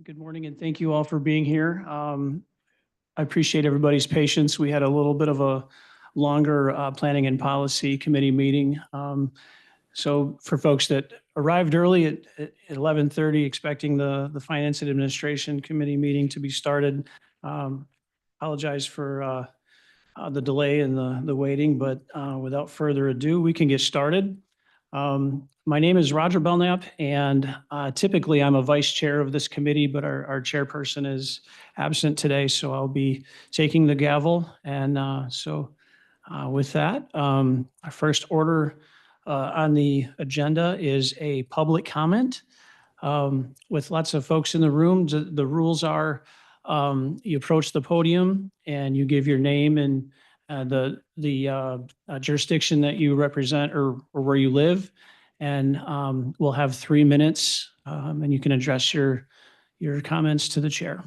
Good morning, and thank you all for being here. I appreciate everybody's patience. We had a little bit of a longer Planning and Policy Committee meeting. So for folks that arrived early at 11:30, expecting the Finance and Administration Committee meeting to be started, apologize for the delay and the waiting, but without further ado, we can get started. My name is Roger Belknap, and typically I'm a vice chair of this committee, but our chairperson is absent today, so I'll be taking the gavel. And with that, our first order on the agenda is a public comment. With lots of folks in the room, the rules are you approach the podium and you give your name and the jurisdiction that you represent or where you live. And we'll have 3 minutes and you can address your comments to the chair.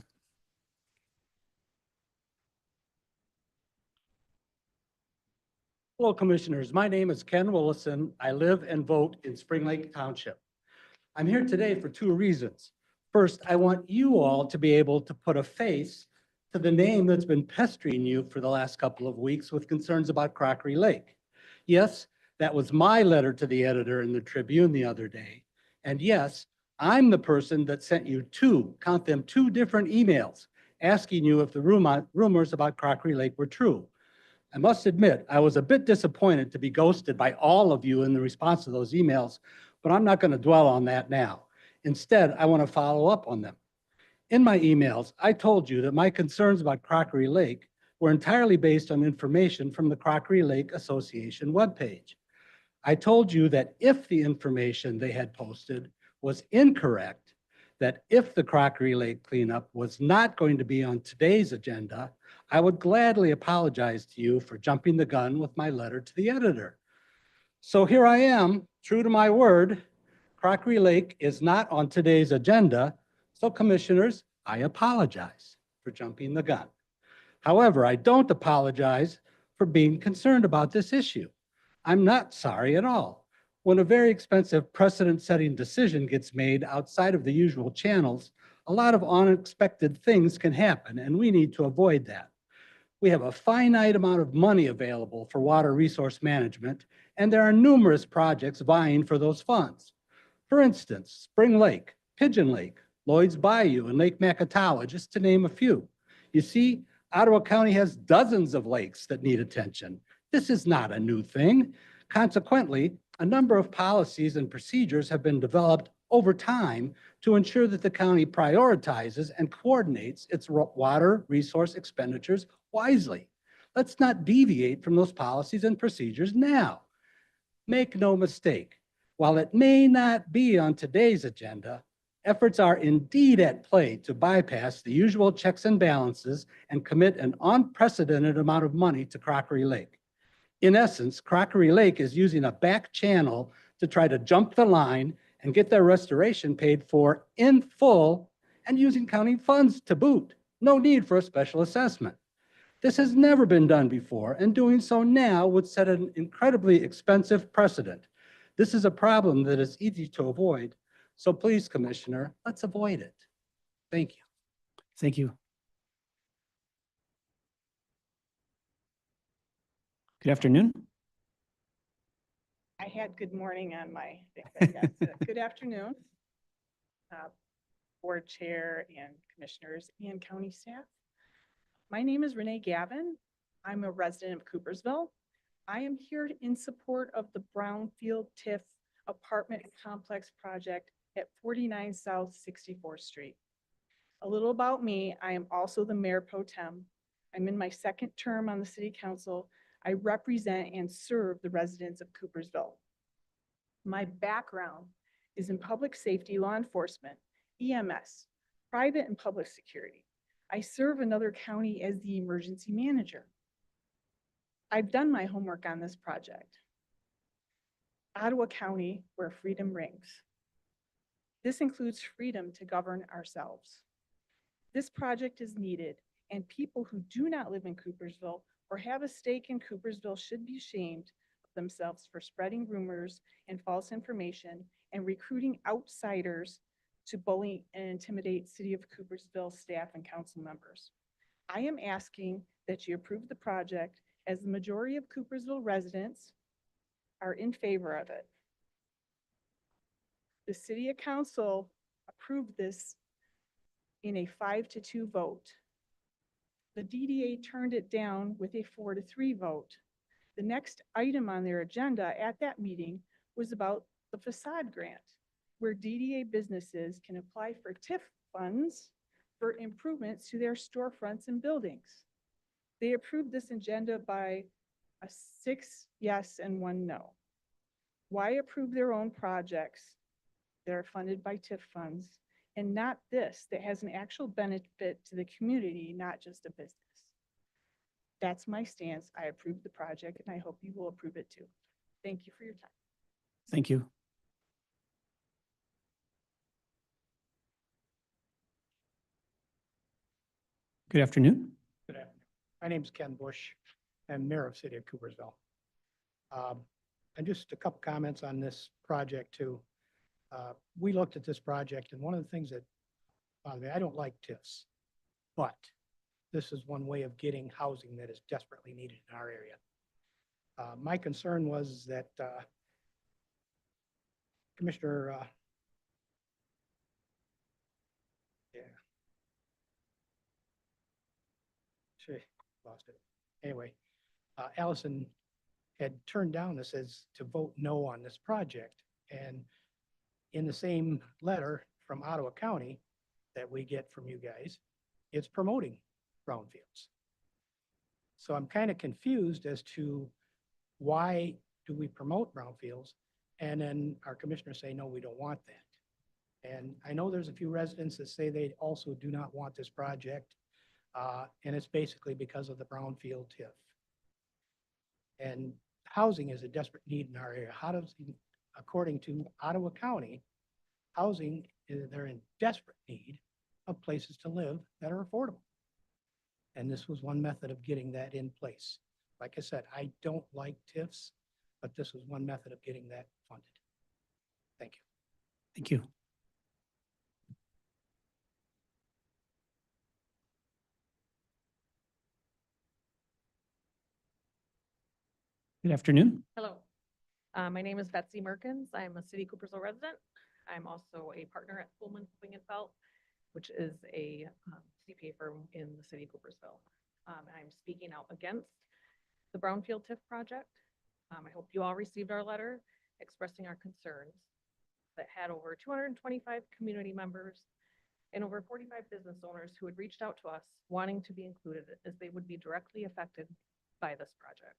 Hello, Commissioners. My name is Ken Willison. I live and vote in Spring Lake Township. I'm here today for 2 reasons. First, I want you all to be able to put a face to the name that's been pestering you for the last couple of weeks with concerns about Crockery Lake. Yes, that was my letter to the editor in the Tribune the other day. And yes, I'm the person that sent you 2 different emails asking you if the rumors about Crockery Lake were true. I must admit, I was a bit disappointed to be ghosted by all of you in the response to those emails, but I'm not going to dwell on that now. Instead, I want to follow up on them. In my emails, I told you that my concerns about Crockery Lake were entirely based on information from the Crockery Lake Association webpage. I told you that if the information they had posted was incorrect, that if the Crockery Lake cleanup was not going to be on today's agenda, I would gladly apologize to you for jumping the gun with my letter to the editor. So here I am, true to my word. Crockery Lake is not on today's agenda, so Commissioners, I apologize for jumping the gun. However, I don't apologize for being concerned about this issue. I'm not sorry at all. When a very expensive precedent-setting decision gets made outside of the usual channels, a lot of unexpected things can happen, and we need to avoid that. We have a finite amount of money available for water resource management, and there are numerous projects vying for those funds. For instance, Spring Lake, Pigeon Lake, Lloyd's Bayou, and Lake Macatawa, just to name a few. You see, Ottawa County has dozens of lakes that need attention. This is not a new thing. Consequently, a number of policies and procedures have been developed over time to ensure that the county prioritizes and coordinates its water resource expenditures wisely. Let's not deviate from those policies and procedures now. Make no mistake, while it may not be on today's agenda, efforts are indeed at play to bypass the usual checks and balances and commit an unprecedented amount of money to Crockery Lake. In essence, Crockery Lake is using a back channel to try to jump the line and get their restoration paid for in full and using county funds to boot. No need for a special assessment. This has never been done before, and doing so now would set an incredibly expensive precedent. This is a problem that is easy to avoid. So please, Commissioner, let's avoid it. Thank you. Thank you. Good afternoon. I had good morning on my thing. Good afternoon, board chair and commissioners and county staff. My name is Renee Gavin. I'm a resident of Coopersville. I am here in support of the Brownfield TIF apartment complex project at 49 South 64th Street. A little about me, I am also the mayor pro tem. I'm in my 2nd term on the city council. I represent and serve the residents of Coopersville. My background is in public safety, law enforcement, EMS, private and public security. I serve another county as the emergency manager. I've done my homework on this project. Ottawa County, where freedom rings. This includes freedom to govern ourselves. This project is needed, and people who do not live in Coopersville or have a stake in Coopersville should be ashamed of themselves for spreading rumors and false information and recruiting outsiders to bully and intimidate City of Coopersville staff and council members. I am asking that you approve the project as the majority of Coopersville residents are in favor of it. The City Council approved this in a 5-2 vote. The DDA turned it down with a 4-3 vote. The next item on their agenda at that meeting was about the facade grant, where DDA businesses can apply for TIF funds for improvements to their storefronts and buildings. They approved this agenda by a 6 yes and 1 no. Why approve their own projects that are funded by TIF funds and not this that has an actual benefit to the community, not just a business? That's my stance. I approve the project and I hope you will approve it too. Thank you for your time. Thank you. Good afternoon. Good afternoon. My name is Ken Bush. I'm mayor of City of Coopersville. And just a couple comments on this project too. We looked at this project and one of the things that bothered me, I don't like TIFs, but this is one way of getting housing that is desperately needed in our area. My concern was that Commissioner, she lost it. Anyway, Allison had turned down this as to vote no on this project. And in the same letter from Ottawa County that we get from you guys, it's promoting brownfields. So I'm kind of confused as to why do we promote brownfields? And then our commissioners say, no, we don't want that. And I know there's a few residents that say they also do not want this project. And it's basically because of the brownfield TIF. And housing is a desperate need in our area. According to Ottawa County, housing, they're in desperate need of places to live that are affordable. And this was one method of getting that in place. Like I said, I don't like TIFs, but this was one method of getting that funded. Thank you. Thank you. Good afternoon. Hello, my name is Betsy Merkins. I'm a City Coopersville resident. I'm also a partner at Pullman Quipping and Felt, which is a CPA firm in the City of Coopersville. I'm speaking out against the Brownfield TIF project. I hope you all received our letter expressing our concerns that had over 225 community members and over 45 business owners who had reached out to us wanting to be included as they would be directly affected by this project.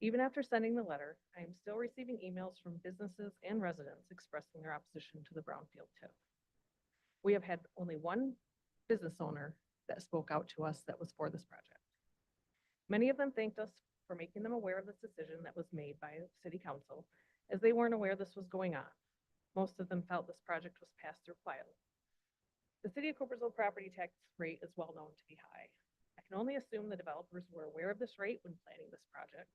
Even after sending the letter, I am still receiving emails from businesses and residents expressing their opposition to the Brownfield TIF. We have had only one business owner that spoke out to us that was for this project. Many of them thanked us for making them aware of this decision that was made by City Council, as they weren't aware this was going on. Most of them felt this project was passed through quietly. The City of Coopersville property tax rate is well known to be high. I can only assume the developers were aware of this rate when planning this project.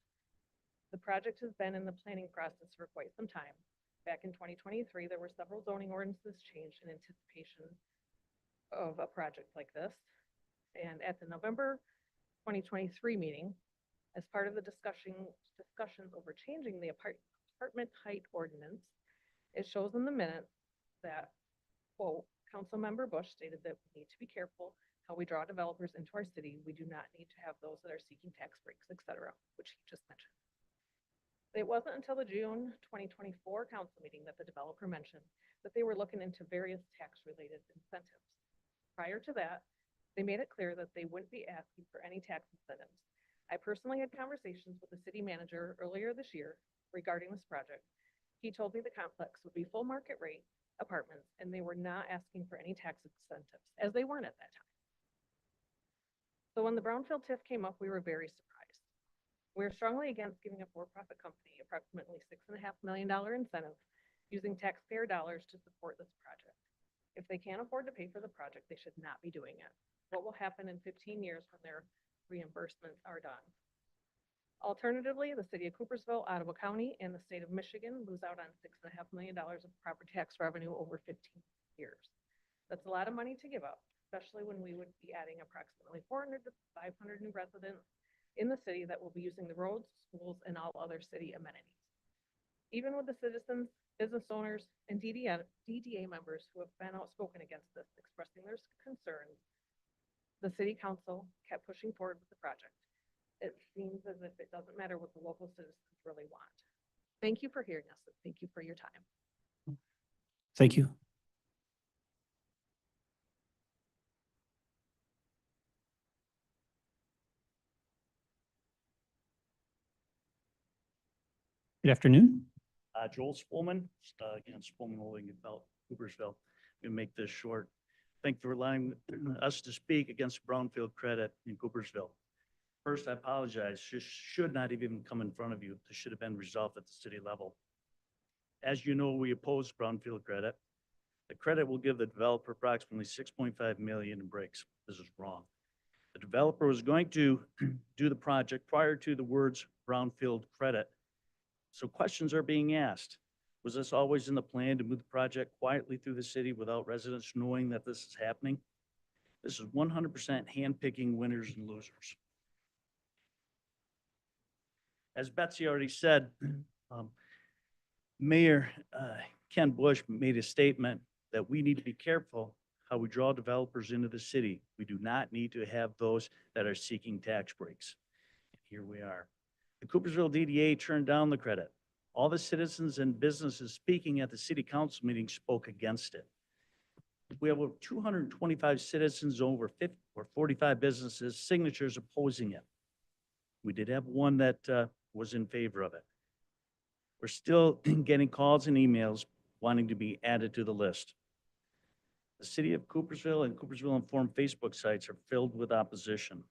The project has been in the planning process for quite some time. Back in 2023, there were several zoning ordinances changed in anticipation of a project like this. And at the November 2023 meeting, as part of the discussions over changing the apartment height ordinance, it shows in the minutes that, quote, Councilmember Bush stated that we need to be careful how we draw developers into our city. We do not need to have those that are seeking tax breaks, etc., which he just mentioned. It wasn't until the June 2024 council meeting that the developer mentioned that they were looking into various tax-related incentives. Prior to that, they made it clear that they wouldn't be asking for any tax incentives. I personally had conversations with the city manager earlier this year regarding this project. He told me the complex would be full market rate apartments and they were not asking for any tax incentives, as they weren't at that time. So when the Brownfield TIF came up, we were very surprised. We're strongly against giving a for-profit company approximately $6.5 million incentive using taxpayer dollars to support this project. If they can't afford to pay for the project, they should not be doing it. What will happen in 15 years when their reimbursements are done? Alternatively, the City of Coopersville, Ottawa County, and the state of Michigan lose out on $6.5 million of property tax revenue over 15 years. That's a lot of money to give up, especially when we would be adding approximately 400 to 500 new residents in the city that will be using the roads, schools, and all other city amenities. Even with the citizens, business owners, and DDA members who have been outspoken against this, expressing their concerns, the city council kept pushing forward with the project. It seems as if it doesn't matter what the local citizens really want. Thank you for hearing us, and thank you for your time. Thank you. Good afternoon. Joel Spolman, again, Spolman Holding Belt, Coopersville. Gonna make this short. Thank you for allowing us to speak against Brownfield credit in Coopersville. First, I apologize. This should not even come in front of you. This should have been resolved at the city level. As you know, we oppose Brownfield credit. The credit will give the developer approximately 6.5 million in breaks. This is wrong. The developer was going to do the project prior to the words Brownfield credit. So questions are being asked. Was this always in the plan to move the project quietly through the city without residents knowing that this is happening? This is 100% handpicking winners and losers. As Betsy already said, Mayor Ken Bush made a statement that we need to be careful how we draw developers into the city. We do not need to have those that are seeking tax breaks. Here we are. The Coopersville DDA turned down the credit. All the citizens and businesses speaking at the city council meeting spoke against it. We have over 225 citizens, over 50 or 45 businesses, signatures opposing it. We did have one that was in favor of it. We're still getting calls and emails wanting to be added to the list. The city of Coopersville and Coopersville Informed Facebook sites are filled with opposition.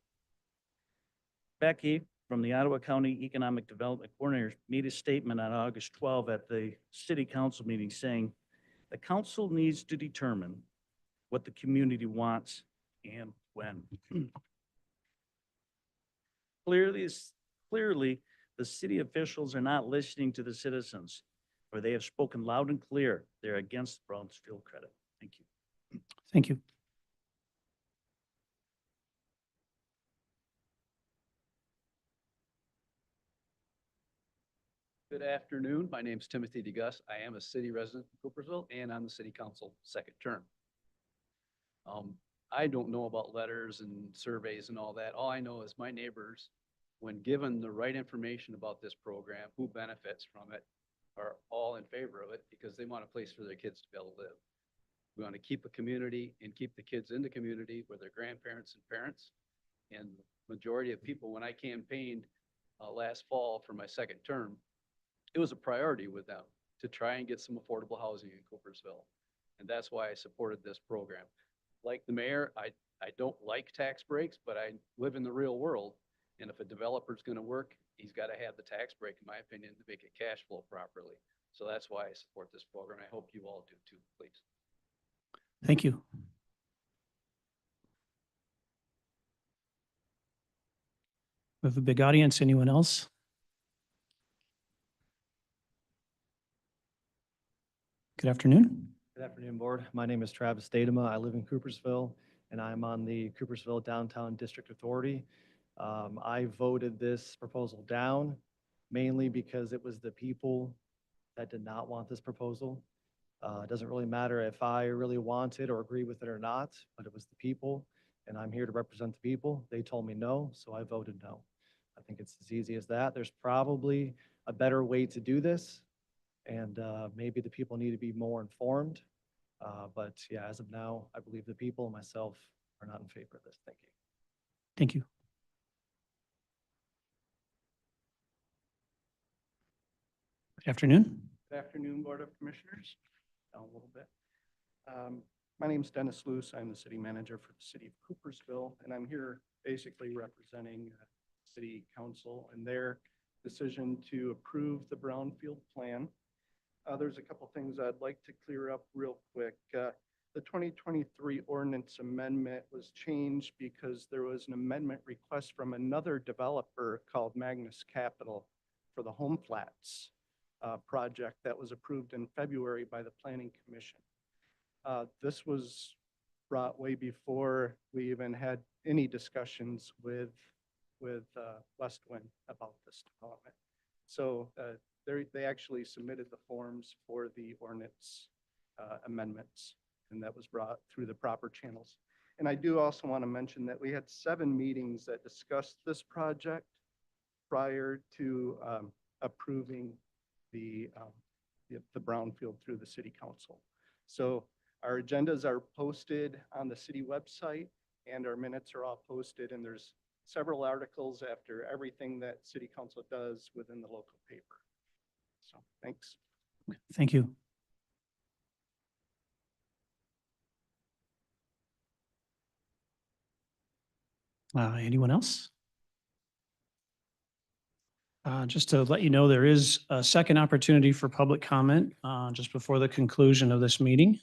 Becky from the Ottawa County Economic Development Coordinator made a statement on August 12 at the city council meeting saying, the council needs to determine what the community wants and when. Clearly, the city officials are not listening to the citizens, or they have spoken loud and clear. They're against Brownfield credit. Thank you. Thank you. Good afternoon. My name is Timothy DeGus. I am a city resident of Coopersville and on the city council second term. I don't know about letters and surveys and all that. All I know is my neighbors, when given the right information about this program, who benefits from it, are all in favor of it because they want a place for their kids to be able to live. We want to keep a community and keep the kids in the community with their grandparents and parents. And the majority of people, when I campaigned last fall for my second term, it was a priority with them to try and get some affordable housing in Coopersville. And that's why I supported this program. Like the mayor, I don't like tax breaks, but I live in the real world. And if a developer's going to work, he's got to have the tax break, in my opinion, to make it cash flow properly. So that's why I support this program. I hope you all do too, please. Thank you. We have a big audience. Anyone else? Good afternoon. Good afternoon, board. My name is Travis Stadema. I live in Coopersville, and I'm on the Coopersville Downtown District Authority. I voted this proposal down mainly because it was the people that did not want this proposal. It doesn't really matter if I really want it or agree with it or not, but it was the people, and I'm here to represent the people. They told me no, so I voted no. I think it's as easy as that. There's probably a better way to do this, and maybe the people need to be more informed. But yeah, as of now, I believe the people and myself are not in favor of this. Thank you. Thank you. Good afternoon. Good afternoon, Board of Commissioners. Down a little bit. My name's Dennis Luce. I'm the city manager for the city of Coopersville, and I'm here basically representing city council and their decision to approve the Brownfield plan. There's a couple things I'd like to clear up real quick. The 2023 ordinance amendment was changed because there was an amendment request from another developer called Magnus Capital for the home flats project that was approved in February by the Planning Commission. This was brought way before we even had any discussions with Westwind about this development. So they actually submitted the forms for the ordinance amendments, and that was brought through the proper channels. And I do also want to mention that we had 7 meetings that discussed this project prior to approving the brownfield through the city council. So our agendas are posted on the city website, and our minutes are all posted, and there's several articles after everything that city council does within the local paper. So thanks. Thank you. Anyone else? Just to let you know, there is a second opportunity for public comment just before the conclusion of this meeting.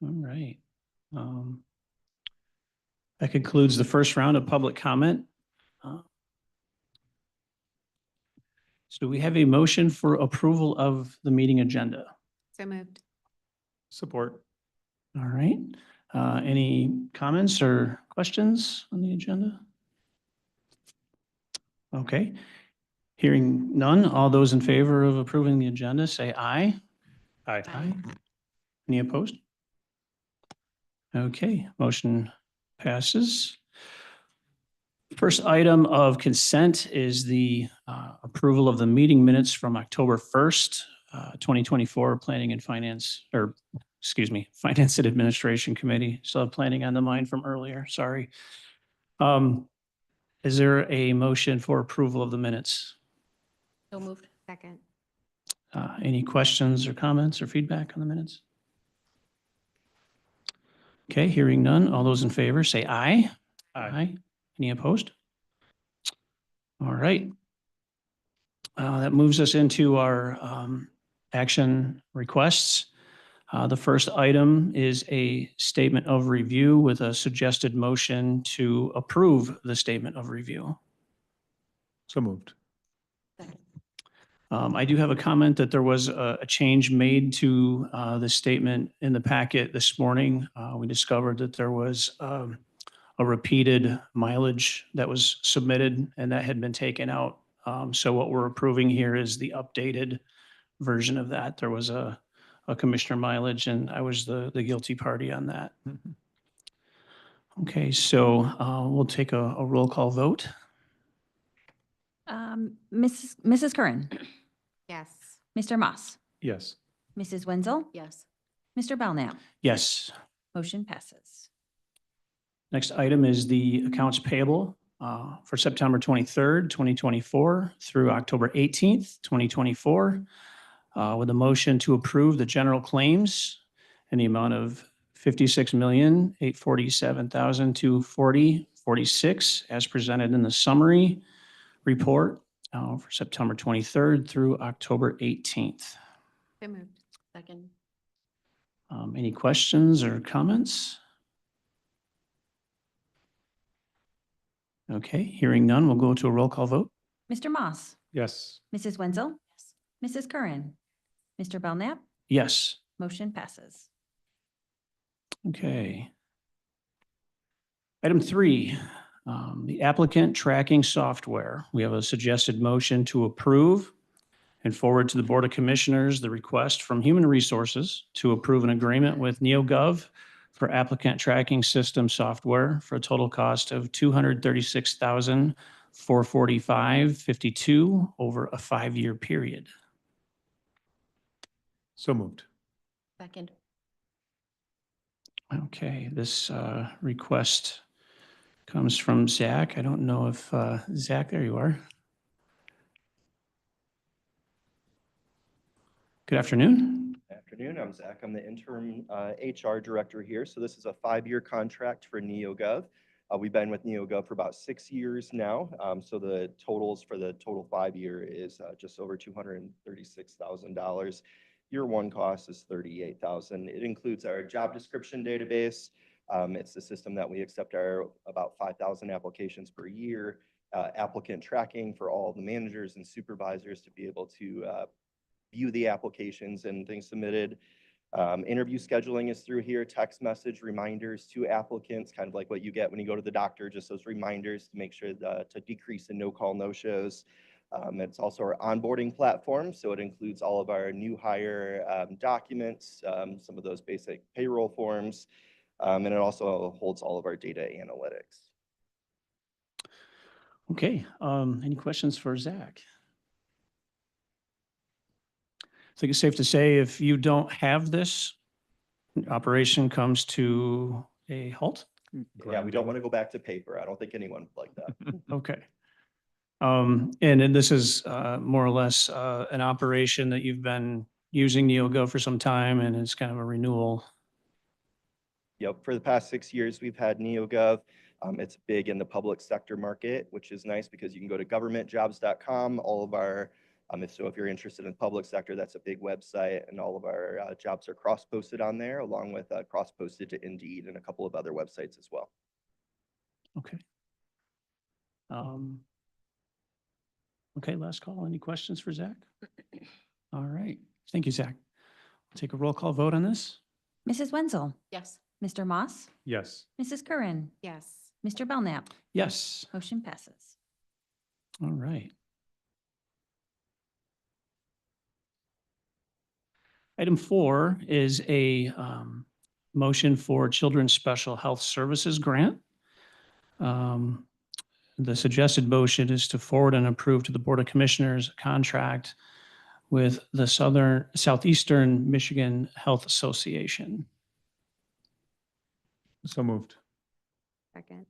All right. That concludes the first round of public comment. So do we have a motion for approval of the meeting agenda? So moved. Support. All right. Any comments or questions on the agenda? Okay. Hearing none, all those in favor of approving the agenda, say aye. Aye. Any opposed? Okay, motion passes. First item of consent is the approval of the meeting minutes from October 1st, 2024, Planning and Finance, or excuse me, Finance and Administration Committee. Still have planning on the mind from earlier, sorry. Is there a motion for approval of the minutes? So moved. Second. Any questions or comments or feedback on the minutes? Okay, hearing none. All those in favor say aye. Aye. Any opposed? All right. That moves us into our action requests. The first item is a statement of review with a suggested motion to approve the statement of review. So moved. I do have a comment that there was a change made to the statement in the packet this morning. We discovered that there was a repeated mileage that was submitted and that had been taken out. So what we're approving here is the updated version of that. There was a commissioner mileage and I was the guilty party on that. Okay, so we'll take a roll call vote. Mrs. Curran, Yes. Mr. Moss, Yes. Mrs. Wenzel, Yes. Mr. Belknap. Yes. Motion passes. Next item is the accounts payable for September 23rd, 2024 through October 18th, 2024, with a motion to approve the general claims in the amount of $56,847,240.46 as presented in the summary report for September 23rd through October 18th. So moved. Second. Any questions or comments? Okay, hearing none, we'll go to a roll call vote. Mr. Moss, Yes. Mrs. Wenzel, Mrs. Curran, Mr. Belknap. Yes. Motion passes. Okay. Item 3, the applicant tracking software. We have a suggested motion to approve and forward to the Board of Commissioners the request from Human Resources to approve an agreement with NeoGov for applicant tracking system software for a total cost of $236,445.52 over a 5-year period. So moved. Second. Okay, this request comes from Zach. I don't know if, Zach, there you are. Good afternoon. Afternoon, I'm Zach. I'm the interim HR director here. So this is a 5-year contract for NeoGov. We've been with NeoGov for about 6 years now. So the totals for the total 5-year is just over $236,000. Year 1 cost is $38,000. It includes our job description database. It's the system that we accept our about 5,000 applications per year. Applicant tracking for all the managers and supervisors to be able to view the applications and things submitted. Interview scheduling is through here, text message reminders to applicants, kind of like what you get when you go to the doctor, just those reminders to make sure to decrease the no-call, no-shows. It's also our onboarding platform, so it includes all of our new hire documents, some of those basic payroll forms, and it also holds all of our data analytics. Okay, any questions for Zach? I think it's safe to say if you don't have this, operation comes to a halt. Yeah, we don't want to go back to paper. I don't think anyone would like that. Okay. And then this is more or less an operation that you've been using NeoGov for some time, and it's kind of a renewal. Yep, for the past 6 years, we've had NeoGov. It's big in the public sector market, which is nice because you can go to governmentjobs.com. All of our, if you're interested in public sector, that's a big website, and all of our jobs are cross-posted on there, along with cross-posted to Indeed and a couple of other websites as well. Okay. Okay, last call. Any questions for Zach? All right. Thank you, Zach. We'll take a roll call vote on this. Mrs. Wenzel, Yes. Mr. Moss, Yes. Mrs. Curran, Yes. Mr. Belknap. Yes. Motion passes. All right. Item 4 is a motion for Children's Special Health Services Grant. The suggested motion is to forward and approve to the Board of Commissioners a contract with the Southeastern Michigan Health Association. So moved. Second.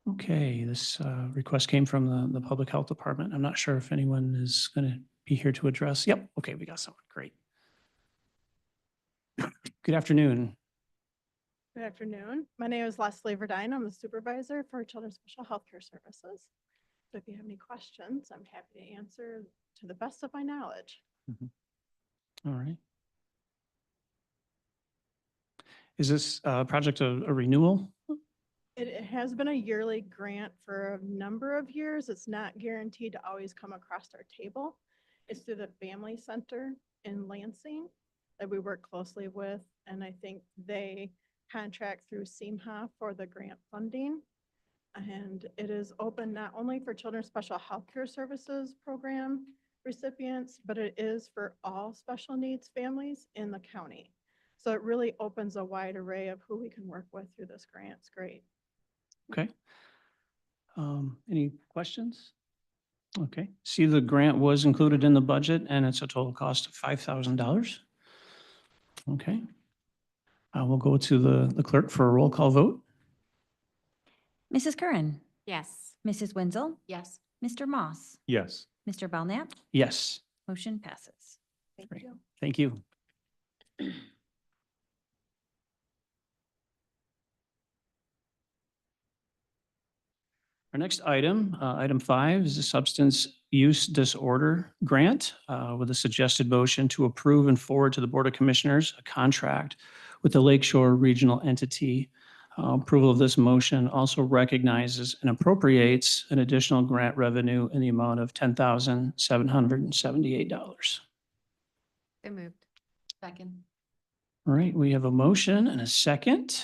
Okay, this request came from the Public Health Department. I'm not sure if anyone is going to be here to address. Yep, okay, we got someone. Great. Good afternoon. Good afternoon. My name is Leslie Verdine. I'm the supervisor for Children's Special Healthcare Services. So if you have any questions, I'm happy to answer to the best of my knowledge. All right. Is this project a renewal? It has been a yearly grant for a number of years. It's not guaranteed to always come across our table. It's through the Family Center in Lansing that we work closely with, and I think they contract through SEMHA for the grant funding. And it is open not only for Children's Special Healthcare Services Program recipients, but it is for all special needs families in the county. So it really opens a wide array of who we can work with through this grant. It's great. Okay. Any questions? Okay. See, the grant was included in the budget and it's a total cost of $5,000. Okay. We'll go to the clerk for a roll call vote. Mrs. Curran, Yes. Mrs. Wenzel, Yes. Mr. Moss, Yes. Mr. Belknap. Yes. Motion passes. Thank Great. you. Thank you. Our next item, item 5, is a substance use disorder grant with a suggested motion to approve and forward to the Board of Commissioners a contract with the Lakeshore Regional Entity. Approval of this motion also recognizes and appropriates an additional grant revenue in the amount of $10,778. So moved. Second. All right, we have a motion and a second.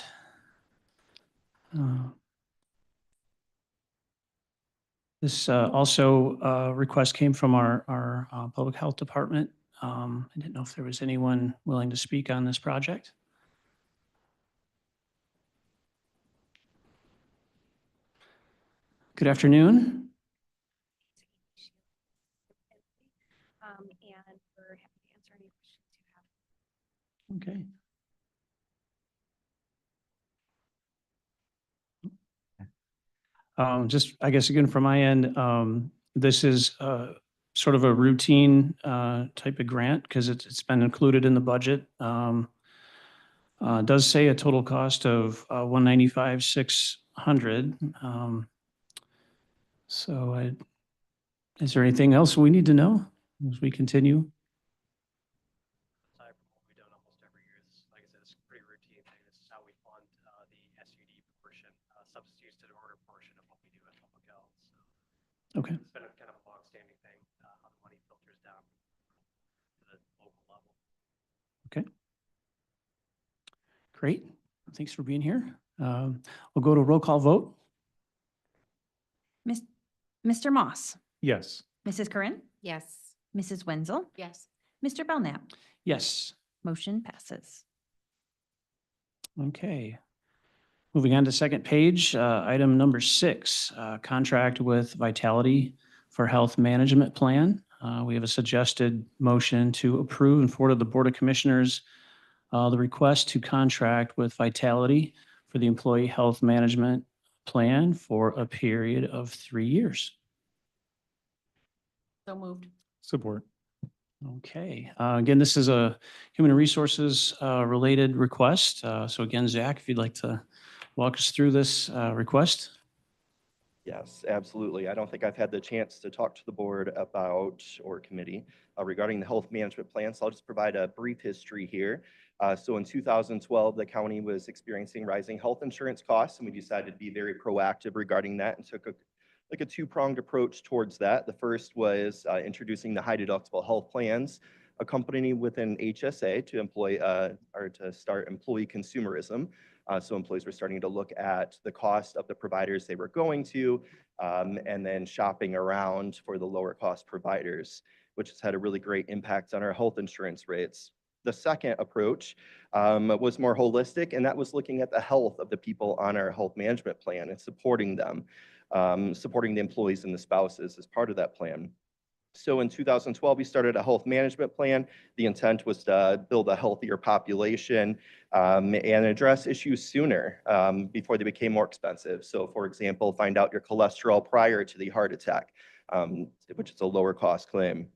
This also request came from our Public Health Department. I didn't know if there was anyone willing to speak on this project. Good afternoon. And we're happy to answer any questions you have. Okay. Just, I guess, again, from my end, this is sort of a routine type of grant because it's been included in the budget. Does say a total cost of $195,600. So is there anything else we need to know as we continue? Aside from what we've done almost every year, this, like I said, it's a pretty routine thing. This is how we fund the SUD portion, substitutes to the order portion of what we do at public health. So Okay. it's been a kind of a long-standing thing, how the money filters down to the local level. Okay. Great. Thanks for being here. We'll go to roll call vote. Mr. Moss, Yes. Mrs. Curran, Yes. Mrs. Wenzel, Yes. Mr. Belknap. Yes. Motion passes. Okay. Moving on to second page, item number 6, contract with Vitality for Health Management Plan. We have a suggested motion to approve and forward to the Board of Commissioners the request to contract with Vitality for the Employee Health Management Plan for a period of 3 years. So moved. Support. Okay. Again, this is a human resources related request. So again, Zach, if you'd like to walk us through this request. Yes, absolutely. I don't think I've had the chance to talk to the board about, or committee, regarding the health management plan. So I'll just provide a brief history here. So in 2012, the county was experiencing rising health insurance costs, and we decided to be very proactive regarding that and took a two-pronged approach towards that. The first was introducing the high deductible health plans, accompanying with an HSA to employ or to start employee consumerism. So employees were starting to look at the cost of the providers they were going to, and then shopping around for the lower cost providers, which has had a really great impact on our health insurance rates. The second approach was more holistic, and that was looking at the health of the people on our health management plan and supporting them, supporting the employees and the spouses as part of that plan. So in 2012, we started a health management plan. The intent was to build a healthier population and address issues sooner before they became more expensive. So for example, find out your cholesterol prior to the heart attack, which is a lower cost claim.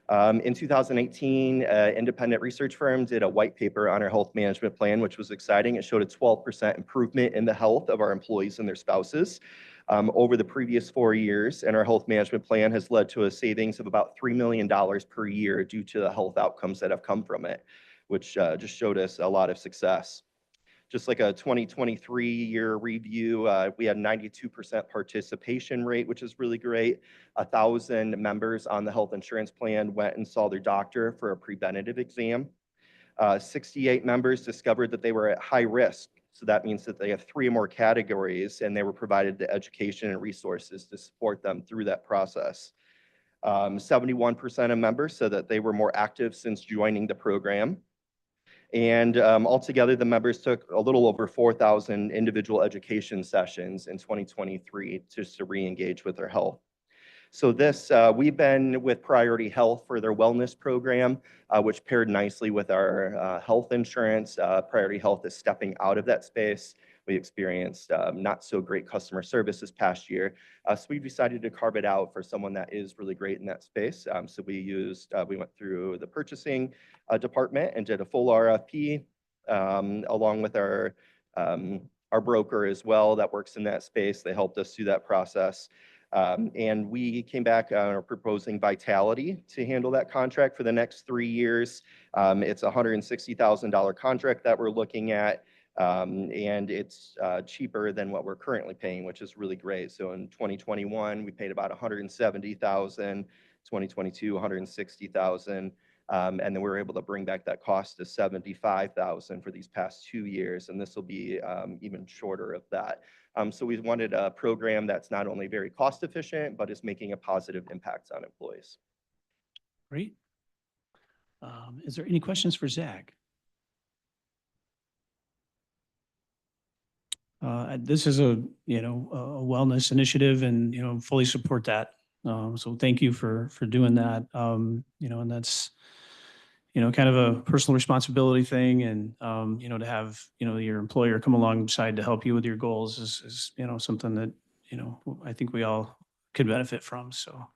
In 2018, independent research firm did a white paper on our health management plan, which was exciting. It showed a 12% improvement in the health of our employees and their spouses over the previous 4 years, and our health management plan has led to a savings of about $3 million per year due to the health outcomes that have come from it, which just showed us a lot of success. Just like a 2023 year review, we had 92% participation rate, which is really great. 1,000 members on the health insurance plan went and saw their doctor for a preventative exam. 68 members discovered that they were at high risk. So that means that they have 3 or more categories, and they were provided the education and resources to support them through that process. 71% of members said that they were more active since joining the program. And altogether, the members took a little over 4,000 individual education sessions in 2023 just to re-engage with their health. So this, we've been with Priority Health for their wellness program, which paired nicely with our health insurance. Priority Health is stepping out of that space. We experienced not so great customer service this past year. So we decided to carve it out for someone that is really great in that space. So we went through the purchasing department and did a full RFP along with our broker as well that works in that space. They helped us through that process. And we came back and are proposing Vitality to handle that contract for the next 3 years. It's a $160,000 contract that we're looking at. And it's cheaper than what we're currently paying, which is really great. So in 2021, we paid about $170,000, 2022, $160,000. And then we were able to bring back that cost to $75,000 for these past 2 years. And this will be even shorter of that. So we wanted a program that's not only very cost efficient, but is making a positive impact on employees. Great. Is there any questions for Zach? This is a wellness initiative, and fully support that. So thank you for doing that. And that's kind of a personal responsibility thing, and to have your employer come alongside to help you with your goals is something that I think we all could benefit from. So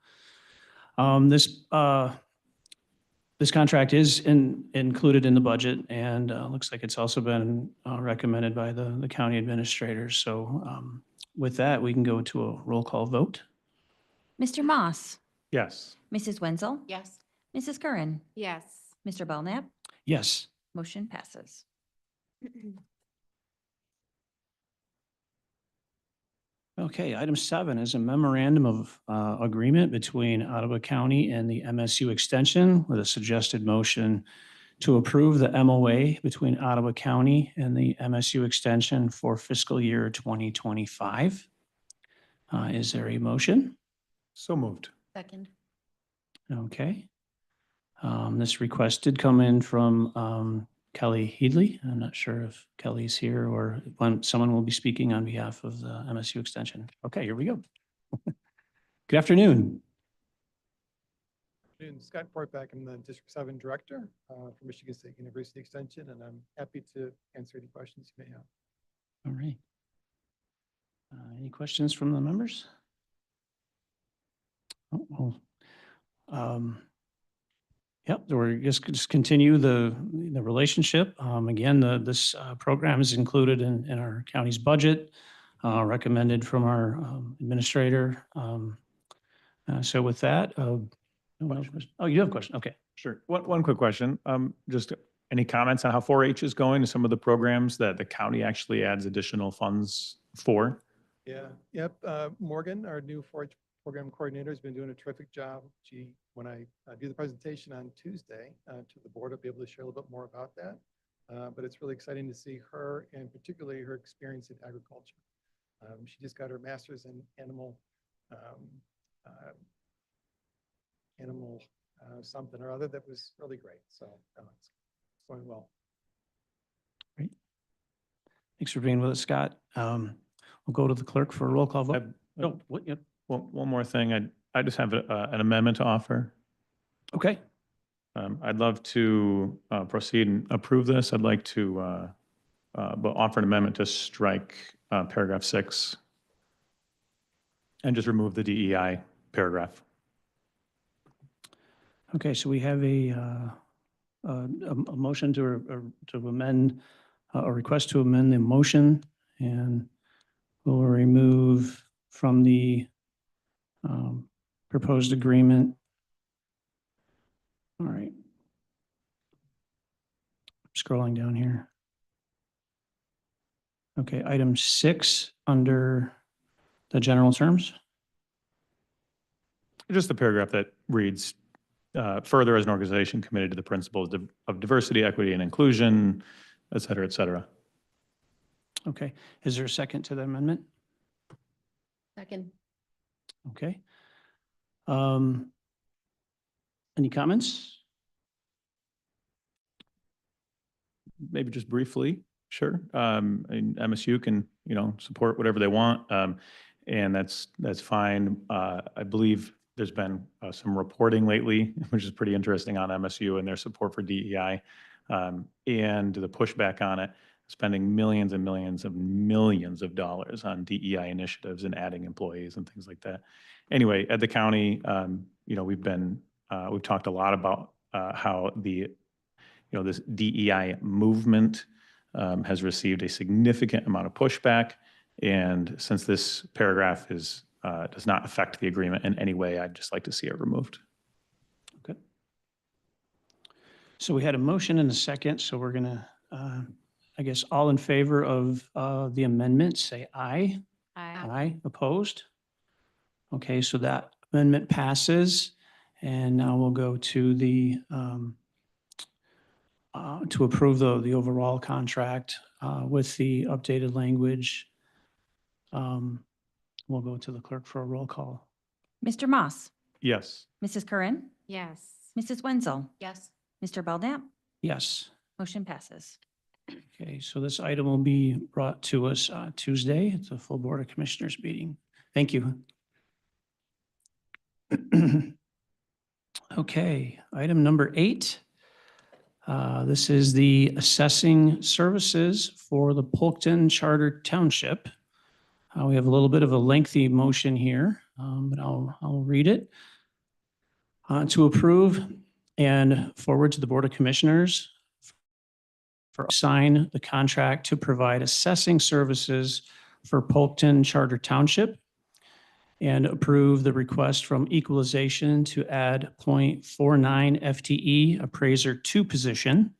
this contract is included in the budget, and looks like it's also been recommended by the county administrators. So with that, we can go to a roll call vote. Mr. Moss, Yes. Mrs. Wenzel, Yes. Mrs. Curran, Yes. Mr. Belknap. Yes. Motion passes. Okay, item 7 is a memorandum of agreement between Ottawa County and the MSU Extension with a suggested motion to approve the MOA between Ottawa County and the MSU Extension for fiscal year 2025. Is there a motion? So moved. Second. Okay. This request did come in from Kelly Headley. I'm not sure if Kelly's here or when someone will be speaking on behalf of the MSU Extension. Okay, here we go. Good afternoon. Scott Portback, I'm the District 7 Director for Michigan State University Extension, and I'm happy to answer any questions you may have. All right. Any questions from the members? Oh, well, yep, we're just continue the relationship. Again, this program is included in our county's budget, recommended from our administrator. So with that, oh, you do have a question? Okay. Sure. One quick question. Just any comments on how 4-H is going to some of the programs that the county actually adds additional funds for? Yeah, yep. Morgan, our new 4-H program coordinator, has been doing a terrific job. When I do the presentation on Tuesday to the board, I'll be able to share a little bit more about that. But it's really exciting to see her and particularly her experience in agriculture. She just got her master's in animal something or other that was really great. So it's going well. Great. Thanks for being with us, Scott. We'll go to the clerk for a roll call vote. Oh, what? Yep. One more thing. I just have an amendment to offer. Okay. I'd love to proceed and approve this. I'd like to but offer an amendment to strike paragraph 6 and just remove the DEI paragraph. Okay, so we have a motion to amend, a request to amend the motion, and we'll remove from the proposed agreement. All right. Scrolling down here. Okay, item 6 under the general terms. Just the paragraph that reads, further as an organization committed to the principles of diversity, equity, and inclusion, et cetera, et cetera. Okay, is there a second to that amendment? Second. Okay. Any comments? Maybe just briefly, sure. And MSU can, support whatever they want, and that's fine. I believe there's been some reporting lately, which is pretty interesting on MSU and their support for DEI, and the pushback on it, spending millions and millions of dollars on DEI initiatives and adding employees and things like that. Anyway, at the county, we've talked a lot about how this DEI movement has received a significant amount of pushback. And since this paragraph does not affect the agreement in any way, I'd just like to see it removed. Okay. So we had a motion and a second, so we're gonna, I guess, all in favor of the amendment, say aye. Aye. Aye, opposed? Okay, so that amendment passes. And now we'll go to the, to approve the overall contract with the updated language. We'll go to the clerk for a roll call. Mr. Moss, Yes. Mrs. Curran, Yes. Mrs. Wenzel, Yes. Mr. Belknap, Yes. motion passes. Okay, so this item will be brought to us Tuesday. It's a full Board of Commissioners meeting. Thank you. Okay, item number 8. This is the assessing services for the Polkton Charter Township. We have a little bit of a lengthy motion here, but I'll read it. To approve and forward to the Board of Commissioners for sign the contract to provide assessing services for Polkton Charter Township, and approve the request from Equalization to add 0.49 FTE appraiser 2 position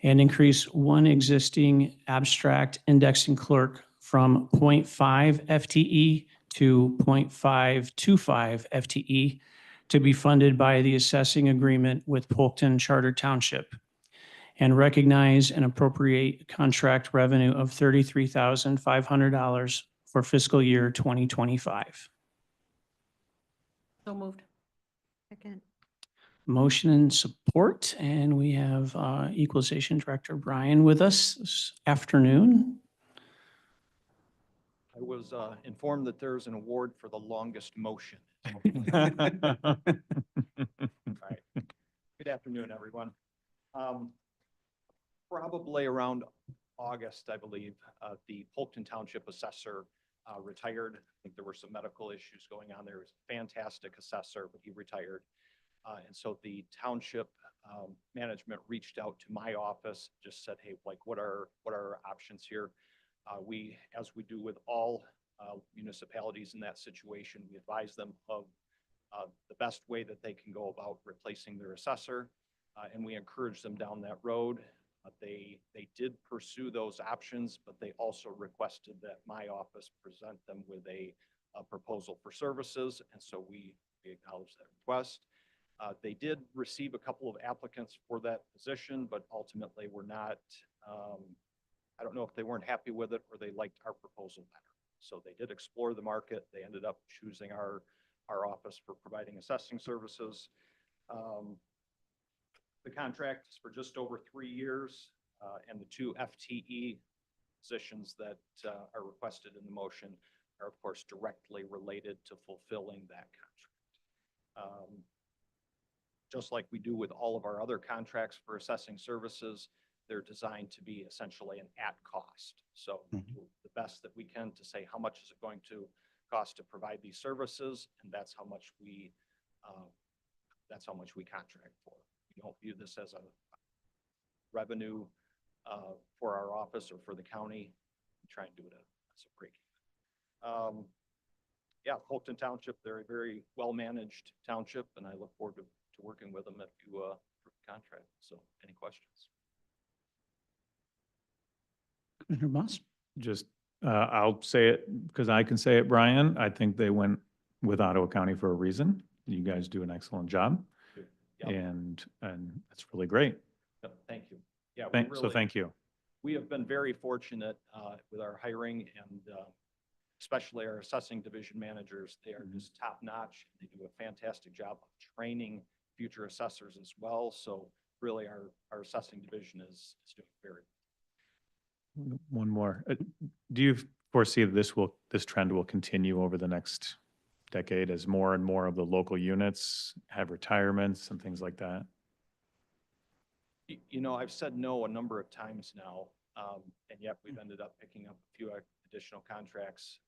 and increase 1 existing abstract indexing clerk from 0.5 FTE to 0.525 FTE to be funded by the assessing agreement with Polkton Charter Township. and recognize and appropriate contract revenue of $33,500 for fiscal year 2025. So moved. Second. Motion and support, and we have Equalization Director Brian with us this afternoon. I was informed that there's an award for the longest motion. All right. Good afternoon, everyone. Probably around August, I believe, the Polkton Township assessor retired. I think there were some medical issues going on there. He was a fantastic assessor, but he retired. And so the township management reached out to my office, just said, hey, like, what are our options here? We, as we do with all municipalities in that situation, we advise them of the best way that they can go about replacing their assessor, and we encourage them down that road. They did pursue those options, but they also requested that my office present them with a proposal for services, and so we acknowledge that request. They did receive a couple of applicants for that position, but ultimately were not, I don't know if they weren't happy with it or they liked our proposal better. So they did explore the market. They ended up choosing our office for providing assessing services. The contract is for just over 3 years, and the 2 FTE positions that are requested in the motion are, of course, directly related to fulfilling that contract. Just like we do with all of our other contracts for assessing services, they're designed to be essentially an at cost. So do the best that we can to say how much is it going to cost to provide these services, and that's how much we contract for. We don't view this as a revenue for our office or for the county. We try and do it as a break. Yeah, Polkton Township, they're a very well-managed township, and I look forward to working with them if you approve the contract. So any questions? Commissioner Moss? Just, I'll say it because I can say it, Brian. I think they went with Ottawa County for a reason. You guys do an excellent job. Yep. And that's really great. Yep, thank you. Yeah, So thank you. we have been very fortunate with our hiring and especially our assessing division managers. They are just top notch. They do a fantastic job of training future assessors as well. So really our assessing division is doing very well. One more. Do you foresee that this trend will continue over the next decade as more and more of the local units have retirements and things like that? You know, I've said no a number of times now, and yet we've ended up picking up a few additional contracts.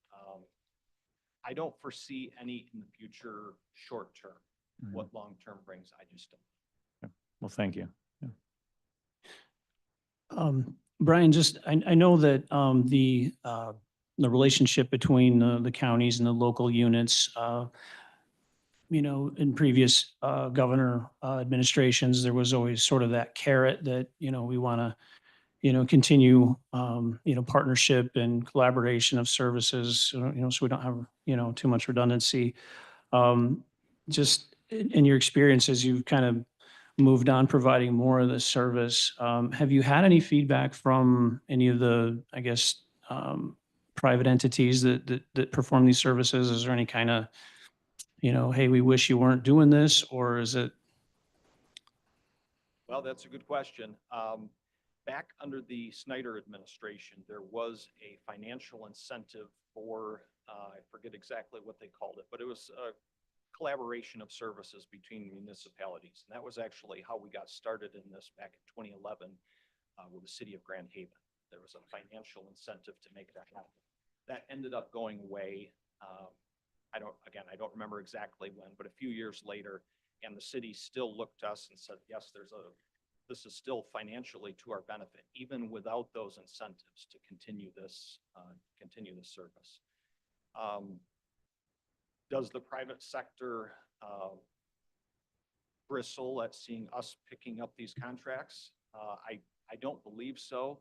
I don't foresee any in the future short term. What long term brings, I just don't. Well, thank you. Brian, just, I know that the relationship between the counties and the local units, you know, in previous governor administrations, there was always sort of that carrot that, you know, we want to, you know, continue, you know, partnership and collaboration of services, you know, so we don't have, you know, too much redundancy. Just in your experience as you've kind of moved on providing more of the service, have you had any feedback from any of the, I guess, private entities that perform these services? Is there any kind of, you know, hey, we wish you weren't doing this, or is it? Well, that's a good question. Back under the Snyder administration, there was a financial incentive for, I forget exactly what they called it, but it was a collaboration of services between municipalities. And that was actually how we got started in this back in 2011 with the city of Grand Haven. There was a financial incentive to make that happen. That ended up going away. I don't remember exactly when, but a few years later, and the city still looked to us and said, yes, this is still financially to our benefit, even without those incentives to continue this service. Does the private sector bristle at seeing us picking up these contracts? I don't believe so.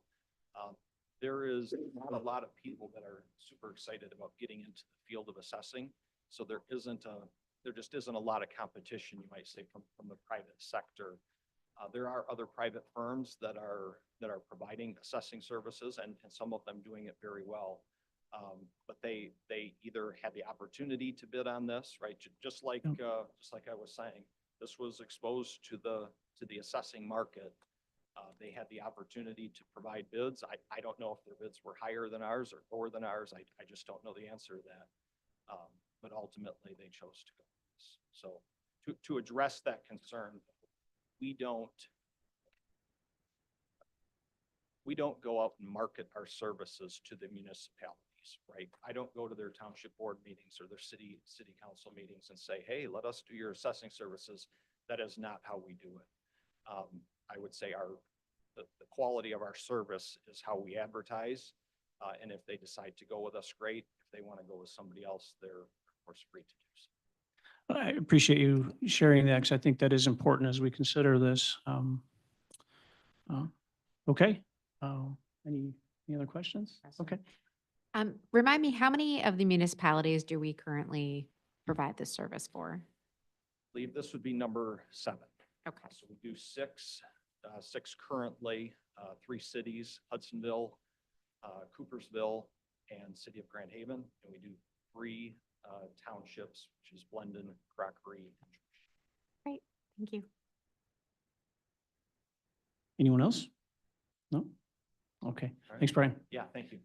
There is not a lot of people that are super excited about getting into the field of assessing. So there just isn't a lot of competition, you might say, from the private sector There are other private firms that are providing assessing services and some of them doing it very well. But they either had the opportunity to bid on this, right? Just like I was saying, this was exposed to the assessing market. They had the opportunity to provide bids. I don't know if their bids were higher than ours or lower than ours. I just don't know the answer to that. But ultimately they chose to go with this. So to address that concern, we don't go out and market our services to the municipalities, right? I don't go to their township board meetings or their city council meetings and say, hey, let us do your assessing services. That is not how we do it. I would say the quality of our service is how we advertise. And if they decide to go with us, great. If they want to go with somebody else, they're of course free to do so. I appreciate you sharing that because I think that is important as we consider this. Okay. Any other questions? Okay. Remind me, how many of the municipalities do we currently provide this service for? I believe this would be number 7. Okay. So we do six currently, 3 cities, Hudsonville, Coopersville, and City of Grand Haven. And we do 3 townships, which is Blendon, Crockery, and George. Great, thank you. Anyone else? No? Okay. right. Thanks, Brian. Yeah, thank you.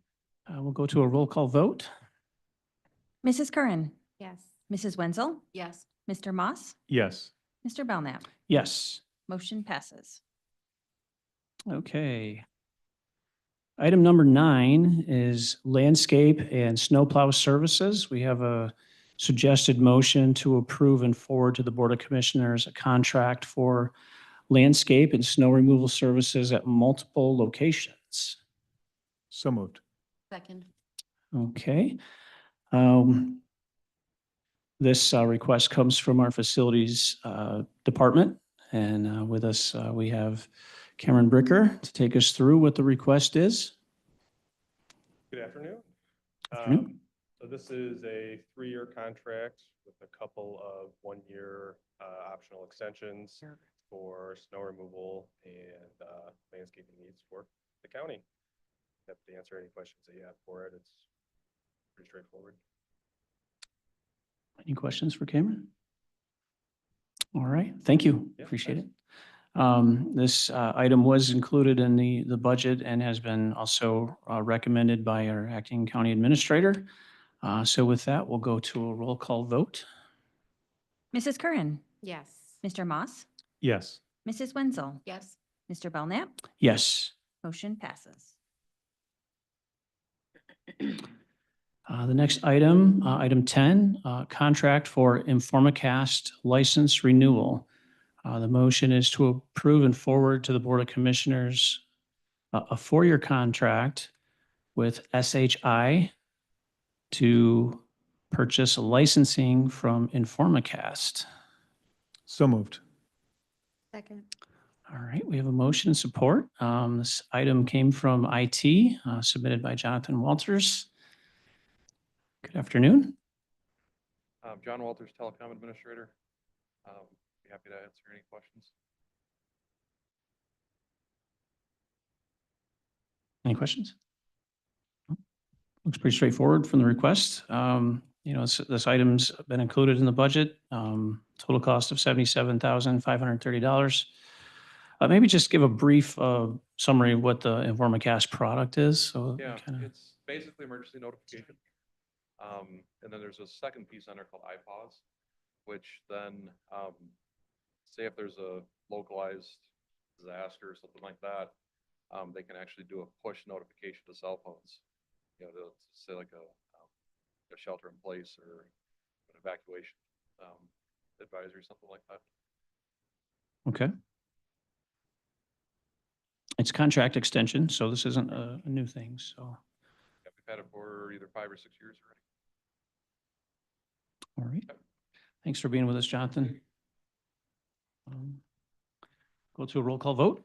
We'll go to a roll call vote. Mrs. Curran, Yes. Mrs. Wenzel, Yes. Mr. Moss, Yes. Mr. Belknap. Yes. Motion passes. Okay. Item number 9 is landscape and snowplow services. We have a suggested motion to approve and forward to the Board of Commissioners a contract for landscape and snow removal services at multiple locations. So moved. Second. Okay. This request comes from our facilities department. And with us, we have Cameron Bricker to take us through what the request is. Good afternoon. Afternoon. So this is a 3-year contract with a couple of 1-year optional extensions for snow removal and landscaping needs for the county. Happy to answer any questions that you have for it. It's pretty straightforward. Any questions for Cameron? All right, thank you. Yeah, Appreciate thanks. it. This item was included in the budget and has been also recommended by our acting county administrator. So with that, we'll go to a roll call vote. Mrs. Curran, Yes. Mr. Moss, Yes. Mrs. Wenzel, Yes. Mr. Belknap. Yes. Motion passes. The next item, item 10, contract for Informacast license renewal. The motion is to approve and forward to the Board of Commissioners a 4-year contract with SHI to purchase licensing from Informacast. So moved. Second. All right, we have a motion and support. This item came from IT, submitted by Jonathan Walters. Good afternoon. John Walters, Telecom Administrator. Be happy to answer any questions. Any questions? Looks pretty straightforward from the request. This item's been included in the budget. Total cost of $77,530. Maybe just give a brief summary of what the Informacast product is. So Yeah, kinda- it's basically emergency notification. And then there's a second piece on there called iPause, which then, say if there's a localized disaster or something like that, they can actually do a push notification to cell phones. To say like a shelter in place or an evacuation advisory, something like that. Okay. It's contract extension, so this isn't a new thing, so, Yeah, we've had it for either 5 or 6 years already. all right. Thanks for being with us, Jonathan. Go to a roll call vote.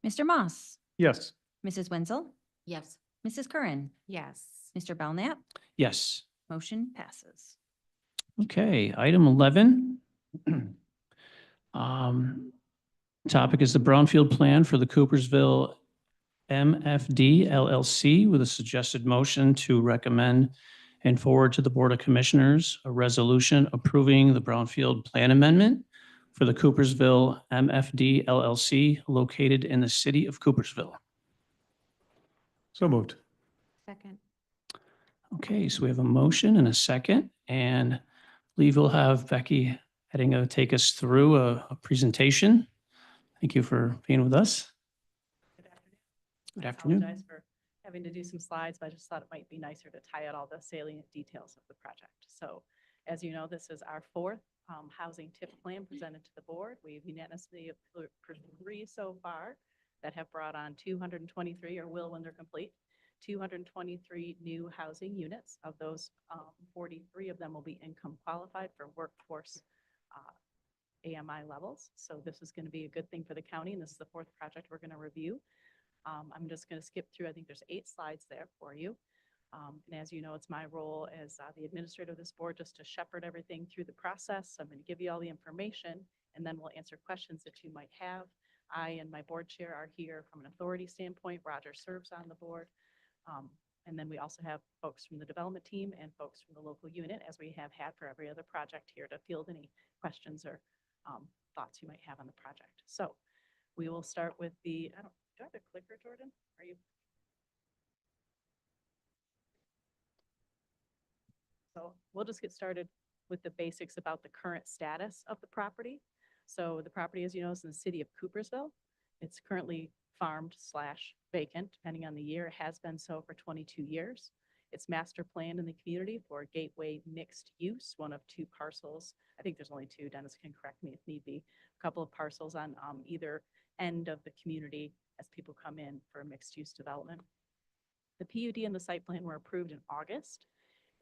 Mr. Moss, Yes. Mrs. Wenzel, Yes. Mrs. Curran, Yes. Mr. Belknap. Yes. Motion passes. Okay, item 11. Topic is the Brownfield Plan for the Coopersville MFD LLC with a suggested motion to recommend and forward to the Board of Commissioners a resolution approving the Brownfield Plan Amendment for the Coopersville MFD LLC located in the city of Coopersville. So moved. Second. Okay, so we have a motion and a second, and I believe we'll have Becky Hettinga take us through a presentation. Thank you for being with us. Good I afternoon. apologize for having to do some slides, but I just thought it might be nicer to tie out all the salient details of the project. So as you know, this is our fourth housing TIF plan presented to the board. We've unanimously approved 3 so far that have brought on 223, or will when they're complete, 223 new housing units. Of those, 43 of them will be income qualified for workforce AMI levels. So this is going to be a good thing for the county, and this is the fourth project we're going to review. I'm just going to skip through. I think there's 8 slides there for you. And as you know, it's my role as the administrator of this board just to shepherd everything through the process. I'm going to give you all the information, and then we'll answer questions that you might have. I and my board chair are here from an authority standpoint. Roger serves on the board. And then we also have folks from the development team and folks from the local unit, as we have had for every other project, here to field any questions or thoughts you might have on the project. So we will start with the, do I have a clicker, Jordan? Are you? So we'll just get started with the basics about the current status of the property. So the property, as you know, is in the city of Coopersville. It's currently farmed / vacant, depending on the year. It has been so for 22 years. It's master planned in the community for gateway mixed use, one of 2 parcels. I think there's only 2. Dennis can correct me if need be. A couple of parcels on either end of the community as people come in for mixed use development. The PUD and the site plan were approved in August.